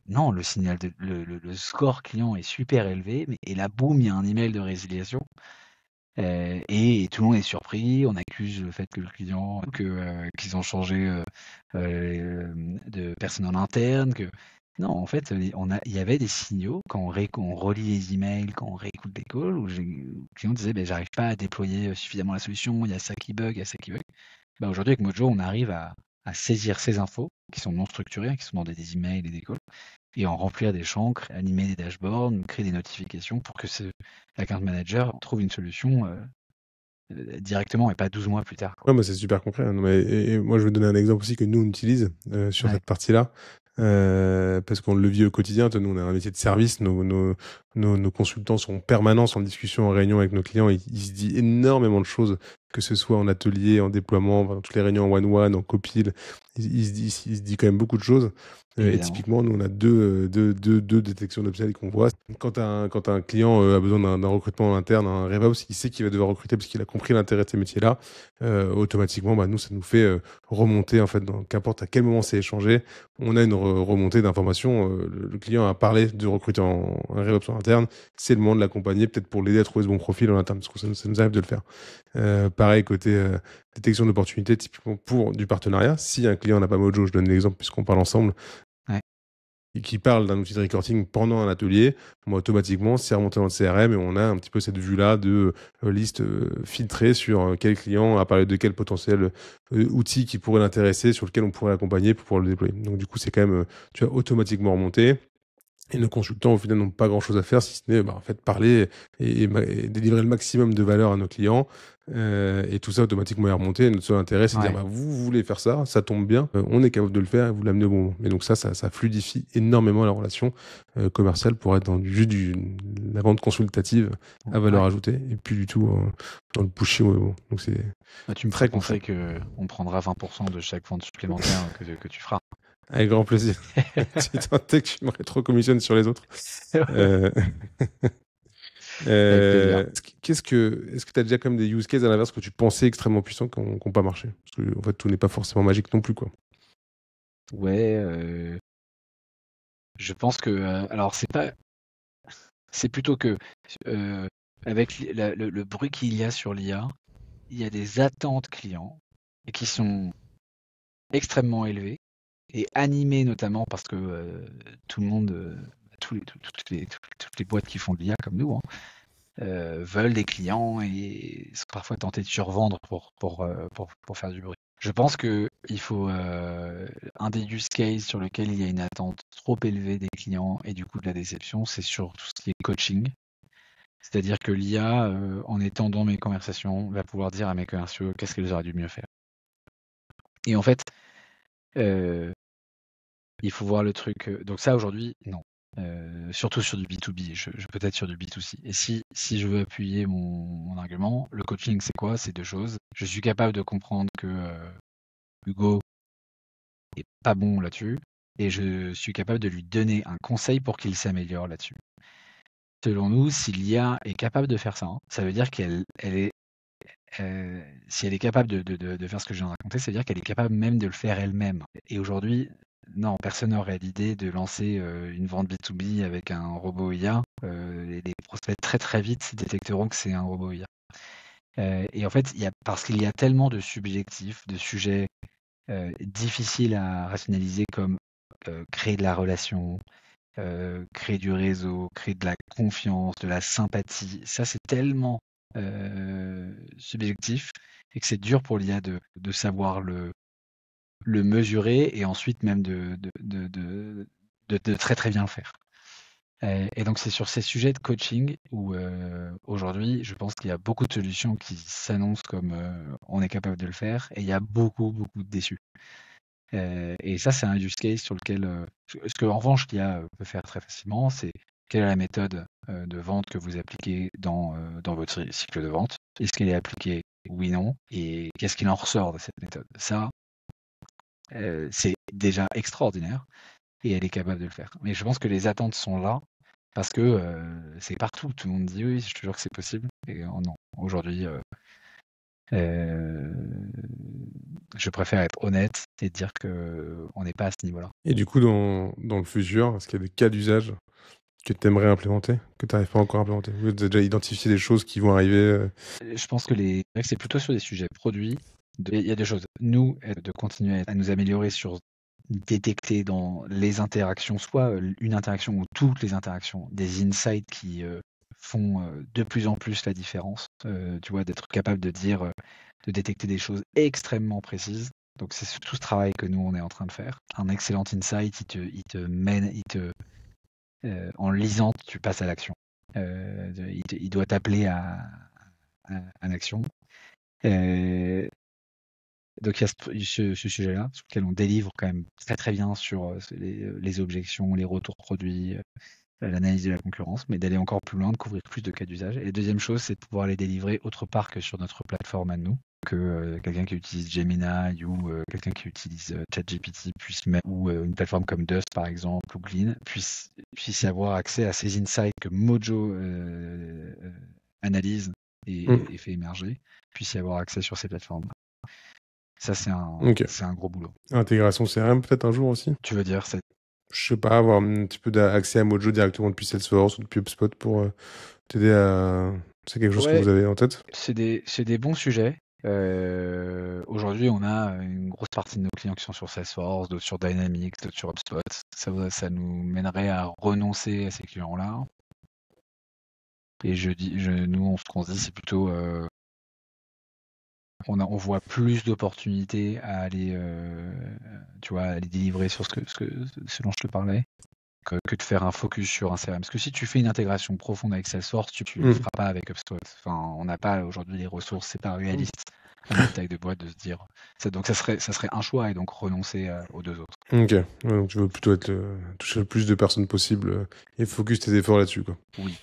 non, le signal, le score client est super élevé, et là, boum, il y a un email de résiliation. Et tout le monde est surpris. On accuse le fait que le client, qu'ils ont changé de personne en interne. Non, en fait, il y avait des signaux quand on relit les emails, quand on réécoute les calls, où le client disait j'arrive pas à déployer suffisamment la solution, il y a ça qui bug, il y a ça qui bug. Aujourd'hui, avec Mojo, on arrive à saisir ces infos qui sont non structurées, qui sont dans des emails et des calls, et en remplir des champs, animer des dashboards, créer des notifications pour que l'account manager trouve une solution directement et pas 12 mois plus tard. Ouais, mais c'est super concret. Hein. Et moi, je vais donner un exemple aussi que nous, on utilise sur cette partie-là. Parce qu'on le vit au quotidien. Nous, on a un métier de service. Nos consultants sont en permanence en discussion, en réunion avec nos clients. Il se dit énormément de choses, que ce soit en atelier, en déploiement, dans toutes les réunions en one-one, en copil. Il se dit quand même beaucoup de choses. Et typiquement, nous, on a deux détections d'upsell qu'on voit. Quand un client a besoin d'un recrutement en interne, un RevOps, il sait qu'il va devoir recruter parce qu'il a compris l'intérêt de ces métiers-là. Automatiquement, nous, ça nous fait remonter, en fait, qu'importe à quel moment c'est échangé, on a une remontée d'informations. Le client a parlé de recruter un RevOps en interne. C'est le moment de l'accompagner, peut-être pour l'aider à trouver ce bon profil en interne, parce que ça nous arrive de le faire. Pareil, côté détection d'opportunités, typiquement pour du partenariat. Si un client n'a pas Mojo, je donne l'exemple puisqu'on parle ensemble, et qui parle d'un outil de recruiting pendant un atelier, automatiquement, c'est remonté dans le CRM et on a un petit peu cette vue-là de liste filtrée sur quel client a parlé de quel potentiel outil qui pourrait l'intéresser, sur lequel on pourrait l'accompagner pour pouvoir le déployer. Donc du coup, c'est quand même automatiquement remonté. Et nos consultants, au final, n'ont pas grand-chose à faire, si ce n'est en fait, parler et délivrer le maximum de valeur à nos clients. Et tout ça, automatiquement, est remonté. Notre seul intérêt, c'est de dire, vous voulez faire ça, ça tombe bien, on est capable de le faire et vous l'amenez au bon moment. Et donc ça fluidifie énormément la relation commerciale pour être dans la vente consultative à valeur ajoutée et plus du tout dans le pushy au moment. Donc c'est tu me ferais penser qu'on prendra 20% de chaque vente supplémentaire que tu feras. Avec grand plaisir. Si tant est que tu me rétro-commissionnes sur les autres. Est-ce que tu as déjà comme des use cases à l'inverse que tu pensais extrêmement puissants qui n'ont pas marché? Parce que en fait, tout n'est pas forcément magique non plus, quoi. Ouais. Je pense que alors c'est plutôt que avec le bruit qu'il y a sur l'IA, il y a des attentes clients et qui sont extrêmement élevées et animées notamment parce que tout le monde, toutes les boîtes qui font de l'IA comme nous veulent des clients et sont parfois tentés de survendre pour faire du bruit. Je pense que il faut un des use cases sur lequel il y a une attente trop élevée des clients et du coup de la déception, c'est sur tout ce qui est coaching. C'est-à-dire que l'IA, en étant dans mes conversations, va pouvoir dire à mes commerciaux qu'est-ce qu'ils auraient dû mieux faire. Et en fait, il faut voir le truc. Donc ça, aujourd'hui, non. Surtout sur du B2B, peut-être sur du B2C. Et si je veux appuyer mon argument, le coaching, c'est quoi? C'est deux choses. Je suis capable de comprendre que Hugo est pas bon là-dessus, et je suis capable de lui donner un conseil pour qu'il s'améliore là-dessus. Selon nous, si l'IA est capable de faire ça, ça veut dire qu'elle si elle est capable de faire ce que je viens de raconter, ça veut dire qu'elle est capable même de le faire elle-même. Et aujourd'hui, non, personne n'aurait l'idée de lancer une vente B2B avec un robot IA. Les prospects très très vite détecteront que c'est un robot IA. Et en fait, parce qu'il y a tellement de subjectifs, de sujets difficiles à rationaliser comme créer de la relation, créer du réseau, créer de la confiance, de la sympathie. Ça, c'est tellement subjectif et que c'est dur pour l'IA de savoir le mesurer et ensuite même de très très bien le faire. Et donc c'est sur ces sujets de coaching où aujourd'hui je pense qu'il y a beaucoup de solutions qui s'annoncent comme on est capable de le faire et il y a beaucoup beaucoup de déçus. Et ça c'est un use case sur lequel ce que en revanche l'IA peut faire très facilement, c'est quelle est la méthode de vente que vous appliquez dans votre cycle de vente? Est-ce qu'elle est appliquée? Oui, non. Et qu'est-ce qu'il en ressort de cette méthode? Ça, c'est déjà extraordinaire et elle est capable de le faire. Mais je pense que les attentes sont là parce que c'est partout. Tout le monde dit oui, je te jure que c'est possible. Et non, aujourd'hui, je préfère être honnête et dire qu'on n'est pas à ce niveau-là. Et du coup, dans le futur, est-ce qu'il y a des cas d'usage que tu aimerais implémenter, que tu n'arrives pas encore à implémenter? Vous avez déjà identifié des choses qui vont arriver Je pense que c'est plutôt sur des sujets produits. Il y a deux choses. Nous, de continuer à nous améliorer sur détecter dans les interactions, soit une interaction ou toutes les interactions, des insights qui font de plus en plus la différence. Tu vois, d'être capable de dire, de détecter des choses extrêmement précises. Donc c'est tout ce travail que nous on est en train de faire. Un excellent insight, il te mène, en lisant, tu passes à l'action. Il doit t'appeler à l'action. Donc il y a ce sujet-là, sur lequel on délivre quand même très très bien sur les objections, les retours produits, l'analyse de la concurrence, mais d'aller encore plus loin, de couvrir plus de cas d'usage. Et la deuxième chose, c'est de pouvoir les délivrer autre part que sur notre plateforme à nous, que quelqu'un qui utilise Gemini ou quelqu'un qui utilise ChatGPT puisse mettre, ou une plateforme comme Dust par exemple, ou Glean, puisse avoir accès à ces insights que Mojo analyse et fait émerger, puisse y avoir accès sur ces plateformes. Ça, c'est un gros boulot. Intégration CRM peut-être un jour aussi? Tu veux dire, je sais pas, avoir un petit peu d'accès à Mojo directement depuis Salesforce ou depuis HubSpot pour t'aider à... C'est quelque chose que vous avez en tête? C'est des bons sujets. Aujourd'hui, on a une grosse partie de nos clients qui sont sur Salesforce, d'autres sur Dynamics, d'autres sur HubSpot. Ça nous mènerait à renoncer à ces clients-là. Et nous, ce qu'on se dit, c'est plutôt... on voit plus d'opportunités à aller, tu vois, à aller délivrer sur ce dont je te parlais, que de faire un focus sur un CRM. Parce que si tu fais une intégration profonde avec Salesforce, tu ne le feras pas avec HubSpot. Enfin, on n'a pas aujourd'hui les ressources, c'est pas réaliste à notre taille de boîte de se dire. Donc ça serait un choix et donc renoncer aux deux autres. Ok, donc tu veux plutôt toucher le plus de personnes possible et focus tes efforts là-dessus, quoi. Oui.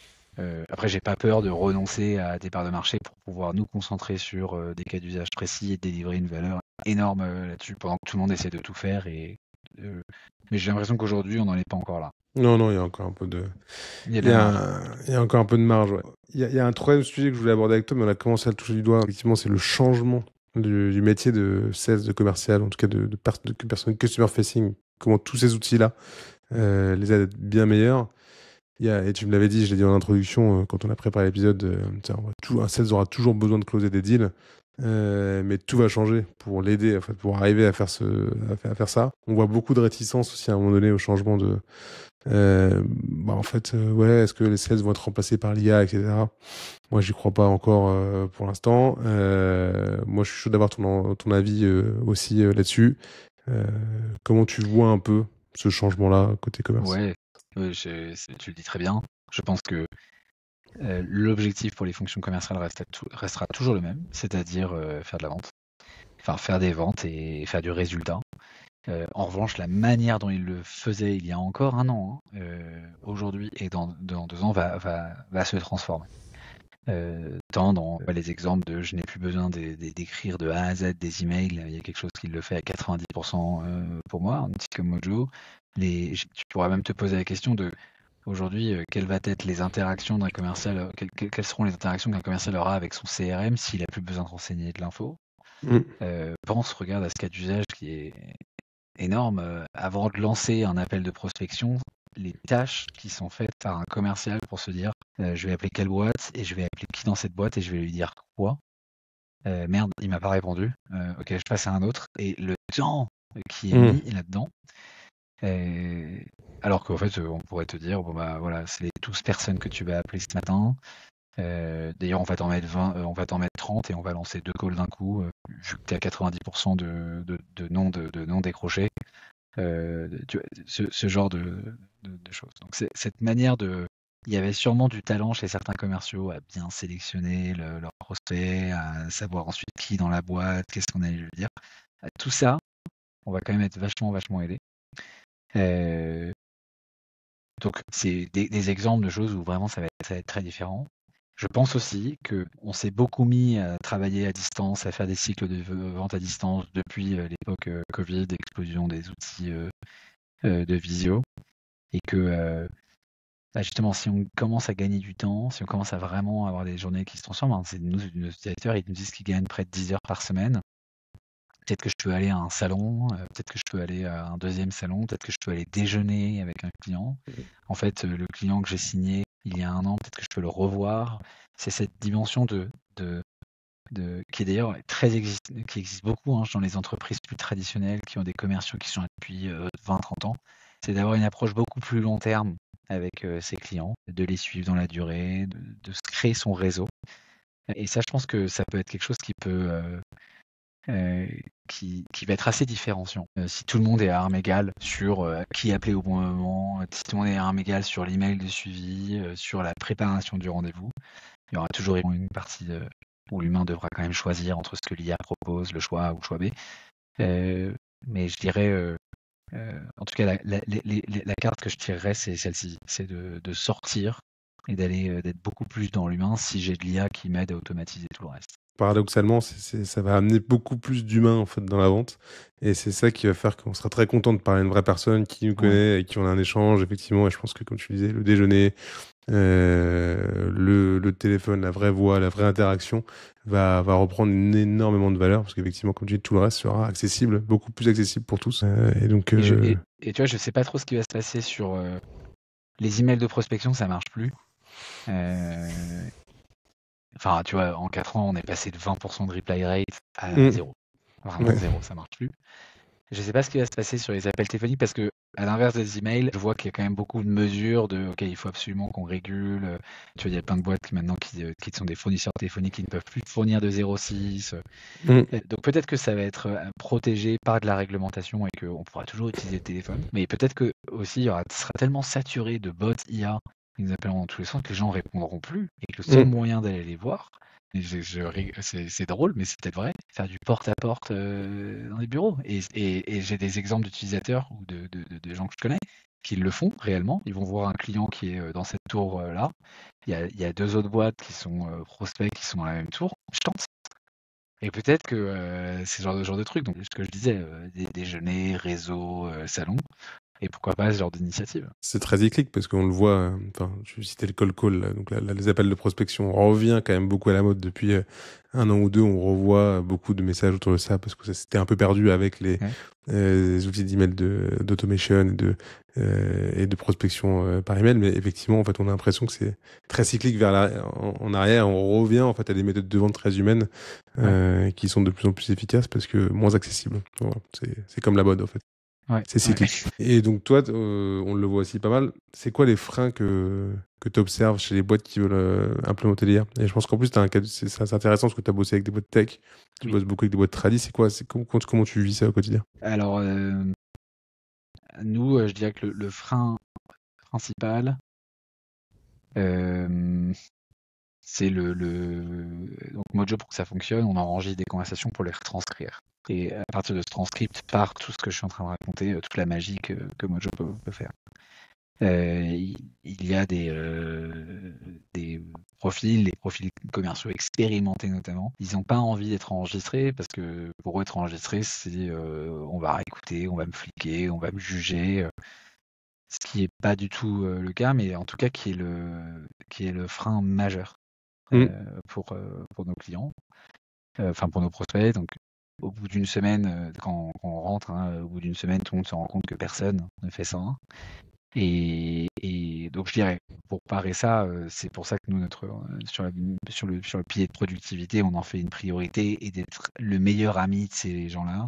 Après, j'ai pas peur de renoncer à des parts de marché pour pouvoir nous concentrer sur des cas d'usage précis et délivrer une valeur énorme là-dessus pendant que tout le monde essaie de tout faire. Mais j'ai l'impression qu'aujourd'hui, on n'en est pas encore là. Non, il y a encore un peu de... Il y a encore un peu de marge, ouais. Il y a un troisième sujet que je voulais aborder avec toi, mais on a commencé à le toucher du doigt. Effectivement, c'est le changement du métier de sales, de commercial, en tout cas de personne customer facing. Comment tous ces outils-là les aident à être bien meilleurs. Et tu me l'avais dit, je l'ai dit en introduction, quand on a préparé l'épisode, un sales aura toujours besoin de closer des deals, mais tout va changer pour l'aider, en fait, pour arriver à faire ça. On voit beaucoup de réticence aussi à un moment donné au changement de... est-ce que les sales vont être remplacés par l'IA, etc. Moi, j'y crois pas encore pour l'instant. Moi, je suis chaud d'avoir ton avis aussi là-dessus. Comment tu vois un peu ce changement-là côté commerce? Ouais, tu le dis très bien. Je pense que l'objectif pour les fonctions commerciales restera toujours le même, c'est-à-dire faire de la vente, enfin faire des ventes et faire du résultat. En revanche, la manière dont il le faisait il y a encore un an, aujourd'hui et dans 2 ans, va se transformer. Tant dans les exemples de je n'ai plus besoin d'écrire de A à Z des emails, il y a quelque chose qui le fait à 90% pour moi, un petit comme Mojo. Tu pourras même te poser la question de aujourd'hui, quelles vont être les interactions d'un commercial, quelles seront les interactions qu'un commercial aura avec son CRM s'il a plus besoin de renseigner de l'info. Regarde à ce cas d'usage qui est énorme. Avant de lancer un appel de prospection, les tâches qui sont faites par un commercial pour se dire je vais appeler quelle boîte et je vais appeler qui dans cette boîte et je vais lui dire quoi. Merde, il m'a pas répondu. Ok, je passe à un autre. Et le temps qui est mis là-dedans. Alors qu'en fait, on pourrait te dire, bon bah voilà, c'est les 12 personnes que tu vas appeler ce matin. D'ailleurs, on va t'en mettre 20, on va t'en mettre 30 et on va lancer 2 calls d'un coup, vu que tu es à 90% de non décrochés. Ce genre de choses. Donc cette manière de... Il y avait sûrement du talent chez certains commerciaux à bien sélectionner leurs prospects, à savoir ensuite qui dans la boîte, qu'est-ce qu'on allait lui dire. Tout ça, on va quand même être vachement aidé. Donc c'est des exemples de choses où vraiment ça va être très différent. Je pense aussi qu'on s'est beaucoup mis à travailler à distance, à faire des cycles de vente à distance depuis l'époque Covid, explosion des outils de visio, et que justement, si on commence à gagner du temps, si on commence à vraiment avoir des journées qui se transforment, c'est nos utilisateurs, ils nous disent qu'ils gagnent près de 10 heures par semaine. Peut-être que je peux aller à un salon, peut-être que je peux aller à un deuxième salon, peut-être que je peux aller déjeuner avec un client. En fait, le client que j'ai signé il y a 1 an, peut-être que je peux le revoir. C'est cette dimension qui est d'ailleurs qui existe beaucoup dans les entreprises plus traditionnelles, qui ont des commerciaux qui sont là depuis 20-30 ans. C'est d'avoir une approche beaucoup plus long terme avec ses clients, de les suivre dans la durée, de se créer son réseau. Et ça, je pense que ça peut être quelque chose qui peut... qui va être assez différenciant. Si tout le monde est à armes égales sur qui appeler au bon moment, si tout le monde est à armes égales sur l'email de suivi, sur la préparation du rendez-vous, il y aura toujours une partie où l'humain devra quand même choisir entre ce que l'IA propose, le choix A ou le choix B. Mais je dirais, en tout cas, la carte que je tirerais, c'est celle-ci, c'est de sortir et d'être beaucoup plus dans l'humain si j'ai de l'IA qui m'aide à automatiser tout le reste. Paradoxalement, ça va amener beaucoup plus d'humains en fait dans la vente, et c'est ça qui va faire qu'on sera très content de parler à une vraie personne qui nous connaît et qui on a un échange effectivement. Et je pense que comme tu disais, le déjeuner, le téléphone, la vraie voix, la vraie interaction va reprendre énormément de valeur, parce qu'effectivement, comme tu dis, tout le reste sera accessible, beaucoup plus accessible pour tous. Et donc, et tu vois, je sais pas trop ce qui va se passer sur les emails de prospection, ça marche plus. Enfin, tu vois, en 4 ans, on est passé de 20% de reply rate à 0. Vraiment 0, ça marche plus. Je sais pas ce qui va se passer sur les appels téléphoniques parce que, à l'inverse des emails, je vois qu'il y a quand même beaucoup de mesures OK, il faut absolument qu'on régule. Tu vois, il y a plein de boîtes qui sont des fournisseurs téléphoniques qui ne peuvent plus fournir de 06. Donc peut-être que ça va être protégé par de la réglementation et qu'on pourra toujours utiliser le téléphone. Mais peut-être que aussi, ce sera tellement saturé de bots IA qui nous appelleront dans tous les sens que les gens ne répondront plus et que le seul moyen d'aller les voir, c'est drôle, mais c'est peut-être vrai, faire du porte-à-porte dans les bureaux. Et j'ai des exemples d'utilisateurs ou de gens que je connais qui le font réellement. Ils vont voir un client qui est dans cette tour-là. Il y a 2 autres boîtes qui sont prospects qui sont dans la même tour. Je tente. Et peut-être que c'est ce genre de truc. Donc, ce que je disais, des déjeuners, réseau, salon. Et pourquoi pas ce genre d'initiative. C'est très cyclique parce qu'on le voit. Enfin, je citais le cold call, là, donc là, les appels de prospection revient quand même beaucoup à la mode depuis 1 an ou 2. On revoit beaucoup de messages autour de ça parce que ça s'était un peu perdu avec les outils d'email d'automation et de prospection par email. Mais effectivement, en fait, on a l'impression que c'est très cyclique en arrière. On revient en fait à des méthodes de vente très humaines qui sont de plus en plus efficaces parce que moins accessibles. Voilà, c'est comme la mode en fait. C'est cyclique. Et donc toi, on le voit aussi pas mal. C'est quoi les freins que tu observes chez les boîtes qui veulent implémenter l'IA? Et je pense qu'en plus, c'est intéressant parce que tu as bossé avec des boîtes tech, tu bosses beaucoup avec des boîtes tradis. C'est quoi? Comment tu vis ça au quotidien? Alors, nous, je dirais que le frein principal, c'est donc Mojo, pour que ça fonctionne, on enregistre des conversations pour les retranscrire. Et à partir de ce transcript part tout ce que je suis en train de raconter, toute la magie que Mojo peut faire. Il y a des profils, les profils commerciaux expérimentés notamment. Ils n'ont pas envie d'être enregistrés parce que pour eux, être enregistrés, c'est on va réécouter, on va me fliquer, on va me juger. ce qui est pas du tout le cas, mais en tout cas qui est le frein majeur pour nos clients, enfin pour nos prospects. Donc, au bout d'une semaine, quand on rentre, au bout d'une semaine, tout le monde se rend compte que personne ne fait ça. Et donc je dirais, pour parer ça, c'est pour ça que nous, sur le pilier de productivité, on en fait une priorité et d'être le meilleur ami de ces gens-là.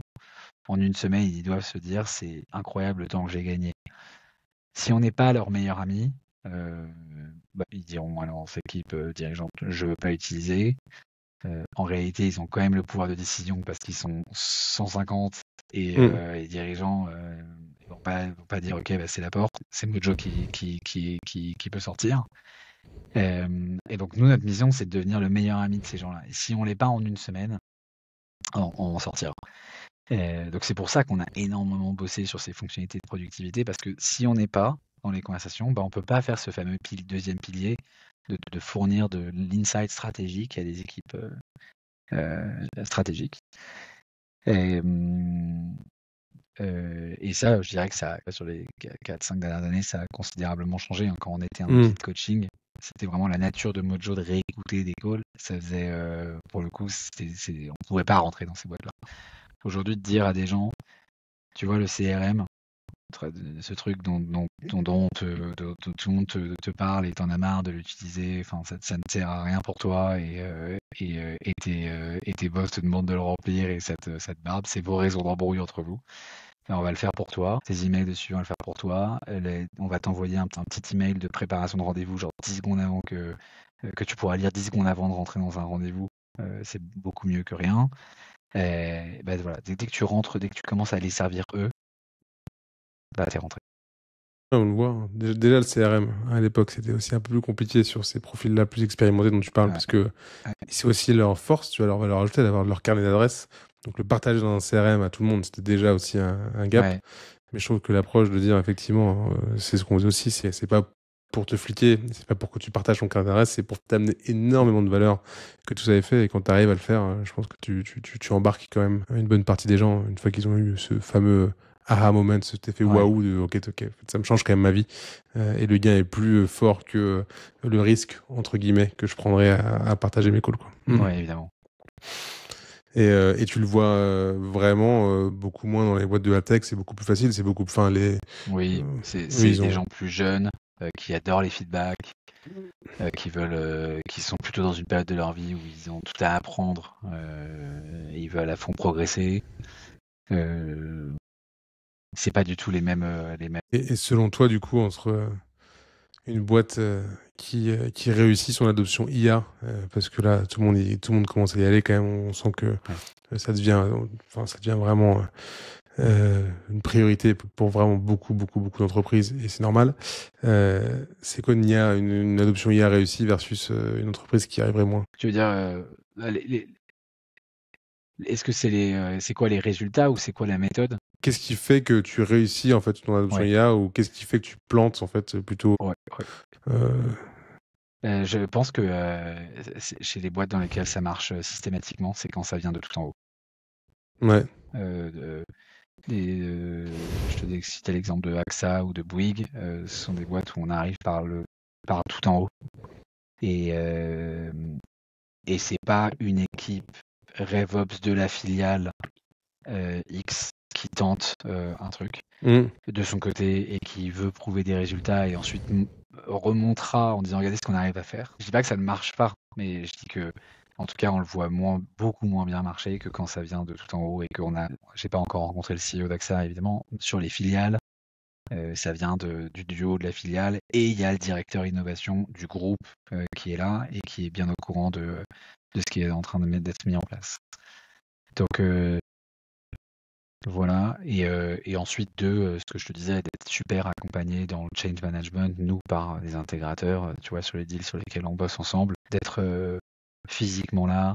En une semaine, ils doivent se dire, c'est incroyable le temps que j'ai gagné. Si on n'est pas leur meilleur ami, ils diront alors cette équipe dirigeante, je ne veux pas utiliser. En réalité, ils ont quand même le pouvoir de décision parce qu'ils sont 150 et les dirigeants ils vont pas dire ok, bah, c'est la porte, c'est Mojo qui peut sortir. Et donc nous, notre mission, c'est de devenir le meilleur ami de ces gens-là. Et si on l'est pas en une semaine, on sortira. Donc c'est pour ça qu'on a énormément bossé sur ces fonctionnalités de productivité, parce que si on n'est pas dans les conversations, on ne peut pas faire ce fameux deuxième pilier de fournir de l'insight stratégique à des équipes stratégiques. Et ça, je dirais que ça, sur les 4-5 dernières années, ça a considérablement changé. Quand on était un outil de coaching, c'était vraiment la nature de Mojo de réécouter des calls. Ça faisait, pour le coup, on ne pouvait pas rentrer dans ces boîtes-là. Aujourd'hui, de dire à des gens, tu vois, le CRM, ce truc dont tout le monde te parle et t'en as marre de l'utiliser, enfin, ça ne sert à rien pour toi et tes boss te demandent de le remplir et ça te barbe, c'est vos raisons d'embrouille entre vous. On va le faire pour toi. Tes emails dessus, on va le faire pour toi. On va t'envoyer un petit email de préparation de rendez-vous, genre 10 secondes avant que tu pourras lire 10 secondes avant de rentrer dans un rendez-vous. C'est beaucoup mieux que rien. Voilà, dès que tu rentres, dès que tu commences à les servir eux, bah t'es rentré. On le voit, hein. Déjà le CRM, à l'époque, c'était aussi un peu plus compliqué sur ces profils-là plus expérimentés dont tu parles, parce que c'est aussi leur force, tu vois, leur valeur ajoutée d'avoir leur carnet d'adresses. Donc le partage dans un CRM à tout le monde, c'était déjà aussi un gap. Ouais. Mais je trouve que l'approche de dire, effectivement, c'est ce qu'on faisait aussi, c'est pas pour te fliquer, c'est pas pour que tu partages ton carnet d'adresses, c'est pour t'amener énormément de valeur que tout ça est fait. Et quand tu arrives à le faire, je pense que tu embarques quand même une bonne partie des gens, une fois qu'ils ont eu ce fameux aha moment, cet effet waouh de ok, ça me change quand même ma vie. Et le gain est plus fort que le risque, entre guillemets, que je prendrais à partager mes calls, quoi. Oui, évidemment. Et tu le vois vraiment beaucoup moins dans les boîtes de la tech, c'est beaucoup plus facile, c'est beaucoup plus... Oui, c'est des gens plus jeunes qui adorent les feedbacks, qui sont plutôt dans une période de leur vie où ils ont tout à apprendre, et ils veulent à fond progresser. C'est pas du tout les mêmes. Et selon toi, du coup, entre une boîte qui réussit son adoption IA, parce que là, tout le monde commence à y aller quand même, on sent que ça devient vraiment une priorité pour vraiment beaucoup d'entreprises, et c'est normal. C'est quoi une adoption IA réussie versus une entreprise qui arriverait moins? Tu veux dire, est-ce que c'est quoi les résultats ou c'est quoi la méthode? Qu'est-ce qui fait que tu réussis en fait ton adoption IA, ou qu'est-ce qui fait que tu plantes en fait plutôt? Je pense que chez les boîtes dans lesquelles ça marche systématiquement, c'est quand ça vient de tout en haut. Ouais. Je te cite l'exemple de AXA ou de Bouygues, ce sont des boîtes où on arrive par tout en haut. Et c'est pas une équipe RevOps de la filiale X qui tente un truc de son côté et qui veut prouver des résultats et ensuite remontera en disant regardez ce qu'on arrive à faire. Je dis pas que ça ne marche pas, mais je dis que en tout cas on le voit beaucoup moins bien marcher que quand ça vient de tout en haut et j'ai pas encore rencontré le CEO d'AXA évidemment, sur les filiales. Ça vient du duo de la filiale et il y a le directeur innovation du groupe qui est là et qui est bien au courant de ce qui est en train d'être mis en place. Donc voilà, et ensuite ce que je te disais, d'être super accompagné dans le change management, nous par des intégrateurs, tu vois, sur les deals sur lesquels on bosse ensemble, d'être physiquement là,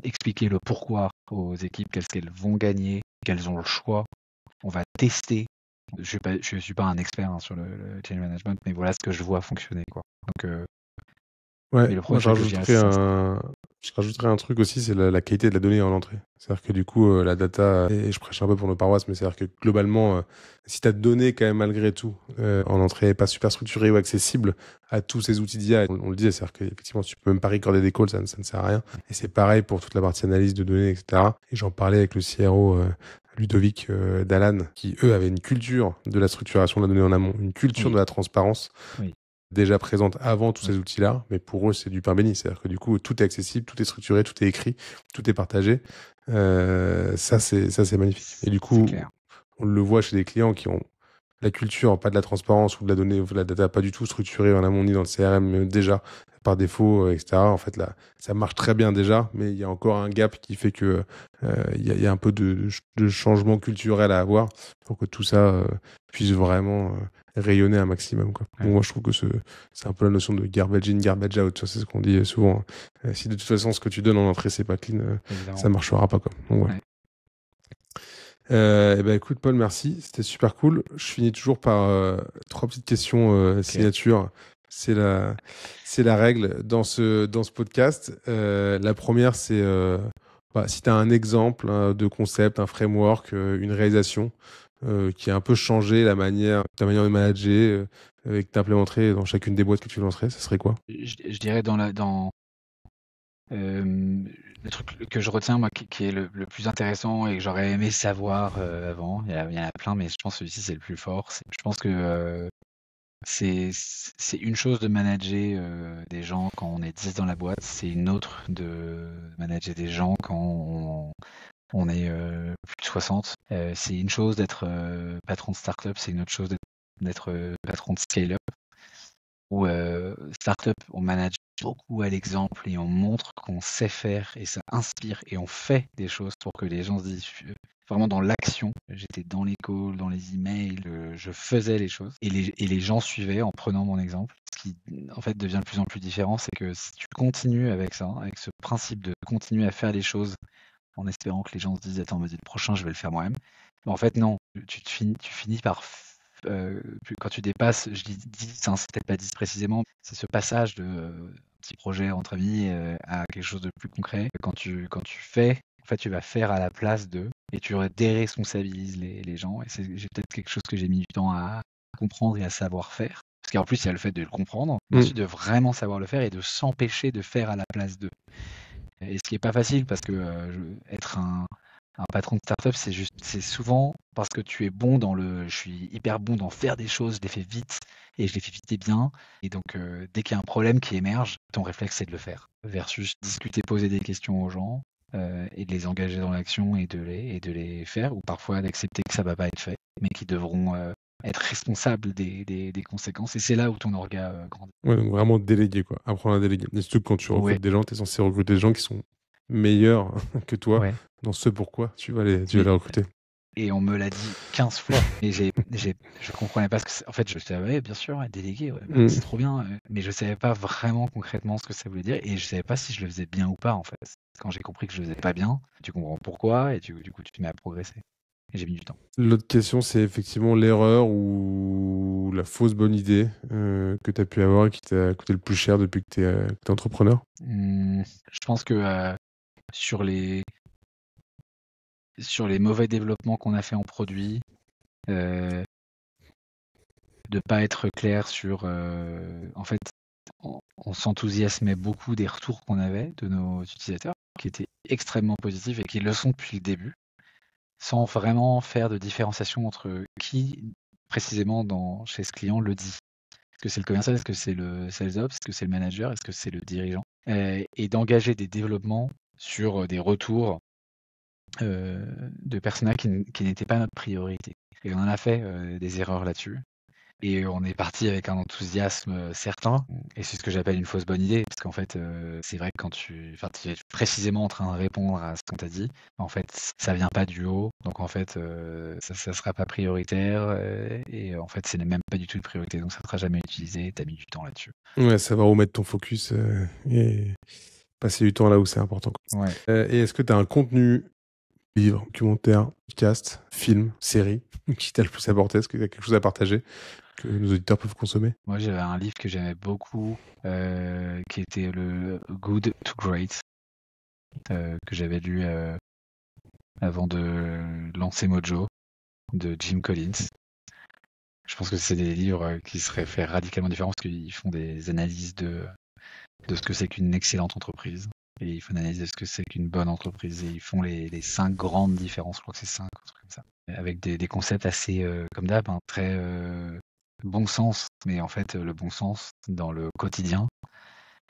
expliquer le pourquoi aux équipes, qu'est-ce qu'elles vont gagner, qu'elles ont le choix. On va tester. Je suis pas un expert sur le change management, mais voilà ce que je vois fonctionner, quoi. Donc, ouais, moi je Je rajouterais un truc aussi, c'est la qualité de la donnée en entrée. C'est-à-dire que du coup, la data, et je prêche un peu pour nos paroisses, mais c'est-à-dire que globalement, si ta donnée, quand même, malgré tout, en entrée n'est pas super structurée ou accessible à tous ces outils d'IA, on le disait, c'est-à-dire qu'effectivement, tu peux même pas recorder des calls, ça ne sert à rien. Et c'est pareil pour toute la partie analyse de données, etc. Et j'en parlais avec le CRO Ludovic Dalan, qui, eux, avaient une culture de la structuration de la donnée en amont, une culture de la transparence. Oui. Déjà présente avant tous ces outils-là, mais pour eux, c'est du pain béni. C'est-à-dire que du coup, tout est accessible, tout est structuré, tout est écrit, tout est partagé. Ça, c'est magnifique. Et du coup, on le voit chez des clients qui ont la culture, pas de la transparence ou de la donnée, ou de la data pas du tout structurée en amont ni dans le CRM, mais déjà par défaut, etc. En fait, là, ça marche très bien déjà, mais il y a encore un gap qui fait que il y a un peu de changement culturel à avoir pour que tout ça puisse vraiment rayonner un maximum, quoi. Donc, moi, je trouve que c'est un peu la notion de garbage in, garbage out. C'est ce qu'on dit souvent. Si de toute façon, ce que tu donnes en entrée, c'est pas clean, ça marchera pas, quoi. Donc, ouais. Eh ben, écoute, Paul, merci. C'était super cool. Je finis toujours par 3 petites questions signature. C'est la règle dans ce podcast. La première, c'est si tu as un exemple de concept, un framework, une réalisation qui a un peu changé ta manière de manager et que tu implémenterais dans chacune des boîtes que tu lancerais, ça serait quoi? Je dirais le truc que je retiens, moi, qui est le plus intéressant et que j'aurais aimé savoir avant, il y en a plein, mais je pense que celui-ci, c'est le plus fort. Je pense que c'est une chose de manager des gens quand on est 10 dans la boîte, c'est une autre de manager des gens quand on est plus de 60. C'est une chose d'être patron de start-up, c'est une autre chose d'être patron de scale-up. Où start-up, on manage beaucoup à l'exemple et on montre qu'on sait faire et ça inspire et on fait des choses pour que les gens se disent vraiment dans l'action. J'étais dans les calls, dans les emails, je faisais les choses et les gens suivaient en prenant mon exemple. Ce qui en fait devient de plus en plus différent, c'est que si tu continues avec ça, avec ce principe de continuer à faire les choses en espérant que les gens se disent attends, le prochain je vais le faire moi-même. Mais en fait non, tu finis par quand tu dépasses, je dis 10, hein, c'est peut-être pas 10 précisément, c'est ce passage de petit projet entre amis à quelque chose de plus concret. Quand tu fais, en fait, tu vas faire à la place d'eux et tu déresponsabilises les gens. Et c'est peut-être quelque chose que j'ai mis du temps à comprendre et à savoir faire. Parce qu'en plus, il y a le fait de le comprendre, mais ensuite de vraiment savoir le faire et de s'empêcher de faire à la place d'eux. Et ce qui est pas facile parce que être un patron de start-up, c'est souvent parce que tu es bon je suis hyper bon dans faire des choses, je les fais vite et je les fais vite et bien. Et donc, dès qu'il y a un problème qui émerge, ton réflexe, c'est de le faire. Versus discuter, poser des questions aux gens et de les engager dans l'action et de les faire, ou parfois d'accepter que ça va pas être fait, mais qui devront être responsables des conséquences. Et c'est là où ton orga grandit. Ouais, donc vraiment déléguer, quoi. Apprendre à déléguer. Et surtout que quand tu recrutes des gens, tu es censé recruter des gens qui sont meilleurs que toi dans ce pourquoi tu vas les recruter. Et on me l'a dit 15 fois. Et je comprenais pas en fait, je savais, bien sûr, déléguer, c'est trop bien. Mais je savais pas vraiment concrètement ce que ça voulait dire. Et je savais pas si je le faisais bien ou pas, en fait. Quand j'ai compris que je le faisais pas bien, tu comprends pourquoi et du coup, tu te mets à progresser. Et j'ai mis du temps. L'autre question, c'est effectivement l'erreur ou la fausse bonne idée que tu as pu avoir et qui t'a coûté le plus cher depuis que tu es entrepreneur. Je pense que sur les mauvais développements qu'on a fait en produit, de pas être clair sur en fait, on s'enthousiasmait beaucoup des retours qu'on avait de nos utilisateurs, qui étaient extrêmement positifs et qui le sont depuis le début, sans vraiment faire de différenciation entre qui précisément chez ce client le dit. Est-ce que c'est le commercial, est-ce que c'est le sales ops, est-ce que c'est le manager, est-ce que c'est le dirigeant, et d'engager des développements sur des retours de personas qui n'étaient pas notre priorité. Et on en a fait des erreurs là-dessus. Et on est parti avec un enthousiasme certain. Et c'est ce que j'appelle une fausse bonne idée. Parce qu'en fait, c'est vrai que quand tu es précisément en train de répondre à ce qu'on t'a dit, en fait, ça vient pas du haut. Donc en fait, ça sera pas prioritaire. Et en fait, c'est même pas du tout une priorité. Donc ça sera jamais utilisé. Tu as mis du temps là-dessus. Ouais, ça va remettre ton focus et passer du temps là où c'est important. Ouais. Et est-ce que tu as un contenu, livre, documentaire, podcast, film, série, qui t'a le plus apporté? Est-ce que tu as quelque chose à partager que nos auditeurs peuvent consommer? Moi, j'avais un livre que j'aimais beaucoup, qui était le Good to Great que j'avais lu avant de lancer Mojo, de Jim Collins. Je pense que c'est des livres qui seraient faits radicalement différents parce qu'ils font des analyses de ce que c'est qu'une excellente entreprise. Et ils font une analyse de ce que c'est qu'une bonne entreprise. Et ils font les 5 grandes différences, je crois que c'est 5, un truc comme ça. Avec des concepts assez, comme d'hab, très bon sens. Mais en fait, le bon sens dans le quotidien,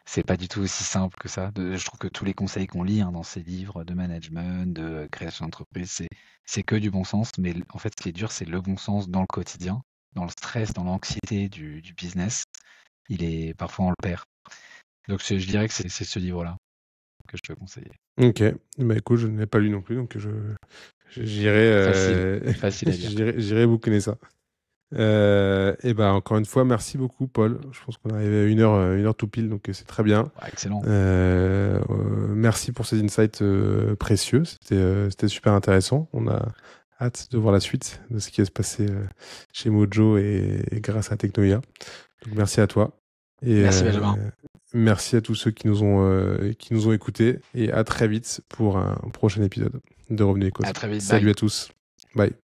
c'est pas du tout aussi simple que ça. Je trouve que tous les conseils qu'on lit dans ces livres de management, de création d'entreprise, c'est que du bon sens. Mais en fait, ce qui est dur, c'est le bon sens dans le quotidien, dans le stress, dans l'anxiété du business. Parfois, on le perd. Donc, je dirais que c'est ce livre-là que je peux conseiller. Ok, bah écoute, je ne l'ai pas lu non plus, donc j'irai Facile à lire. j'irai bouquiner ça. Et ben encore une fois, merci beaucoup, Paul. Je pense qu'on est arrivé à une heure tout pile, donc c'est très bien. Ouais, excellent. Merci pour ces insights précieux. C'était super intéressant. On a hâte de voir la suite de ce qui va se passer chez Mojo et grâce à Technoia. Donc merci à toi. Et, merci Benjamin. Merci à tous ceux qui nous ont écoutés et à très vite pour un prochain épisode de Revenu Éco. À très vite. Salut Bye. à tous. Bye.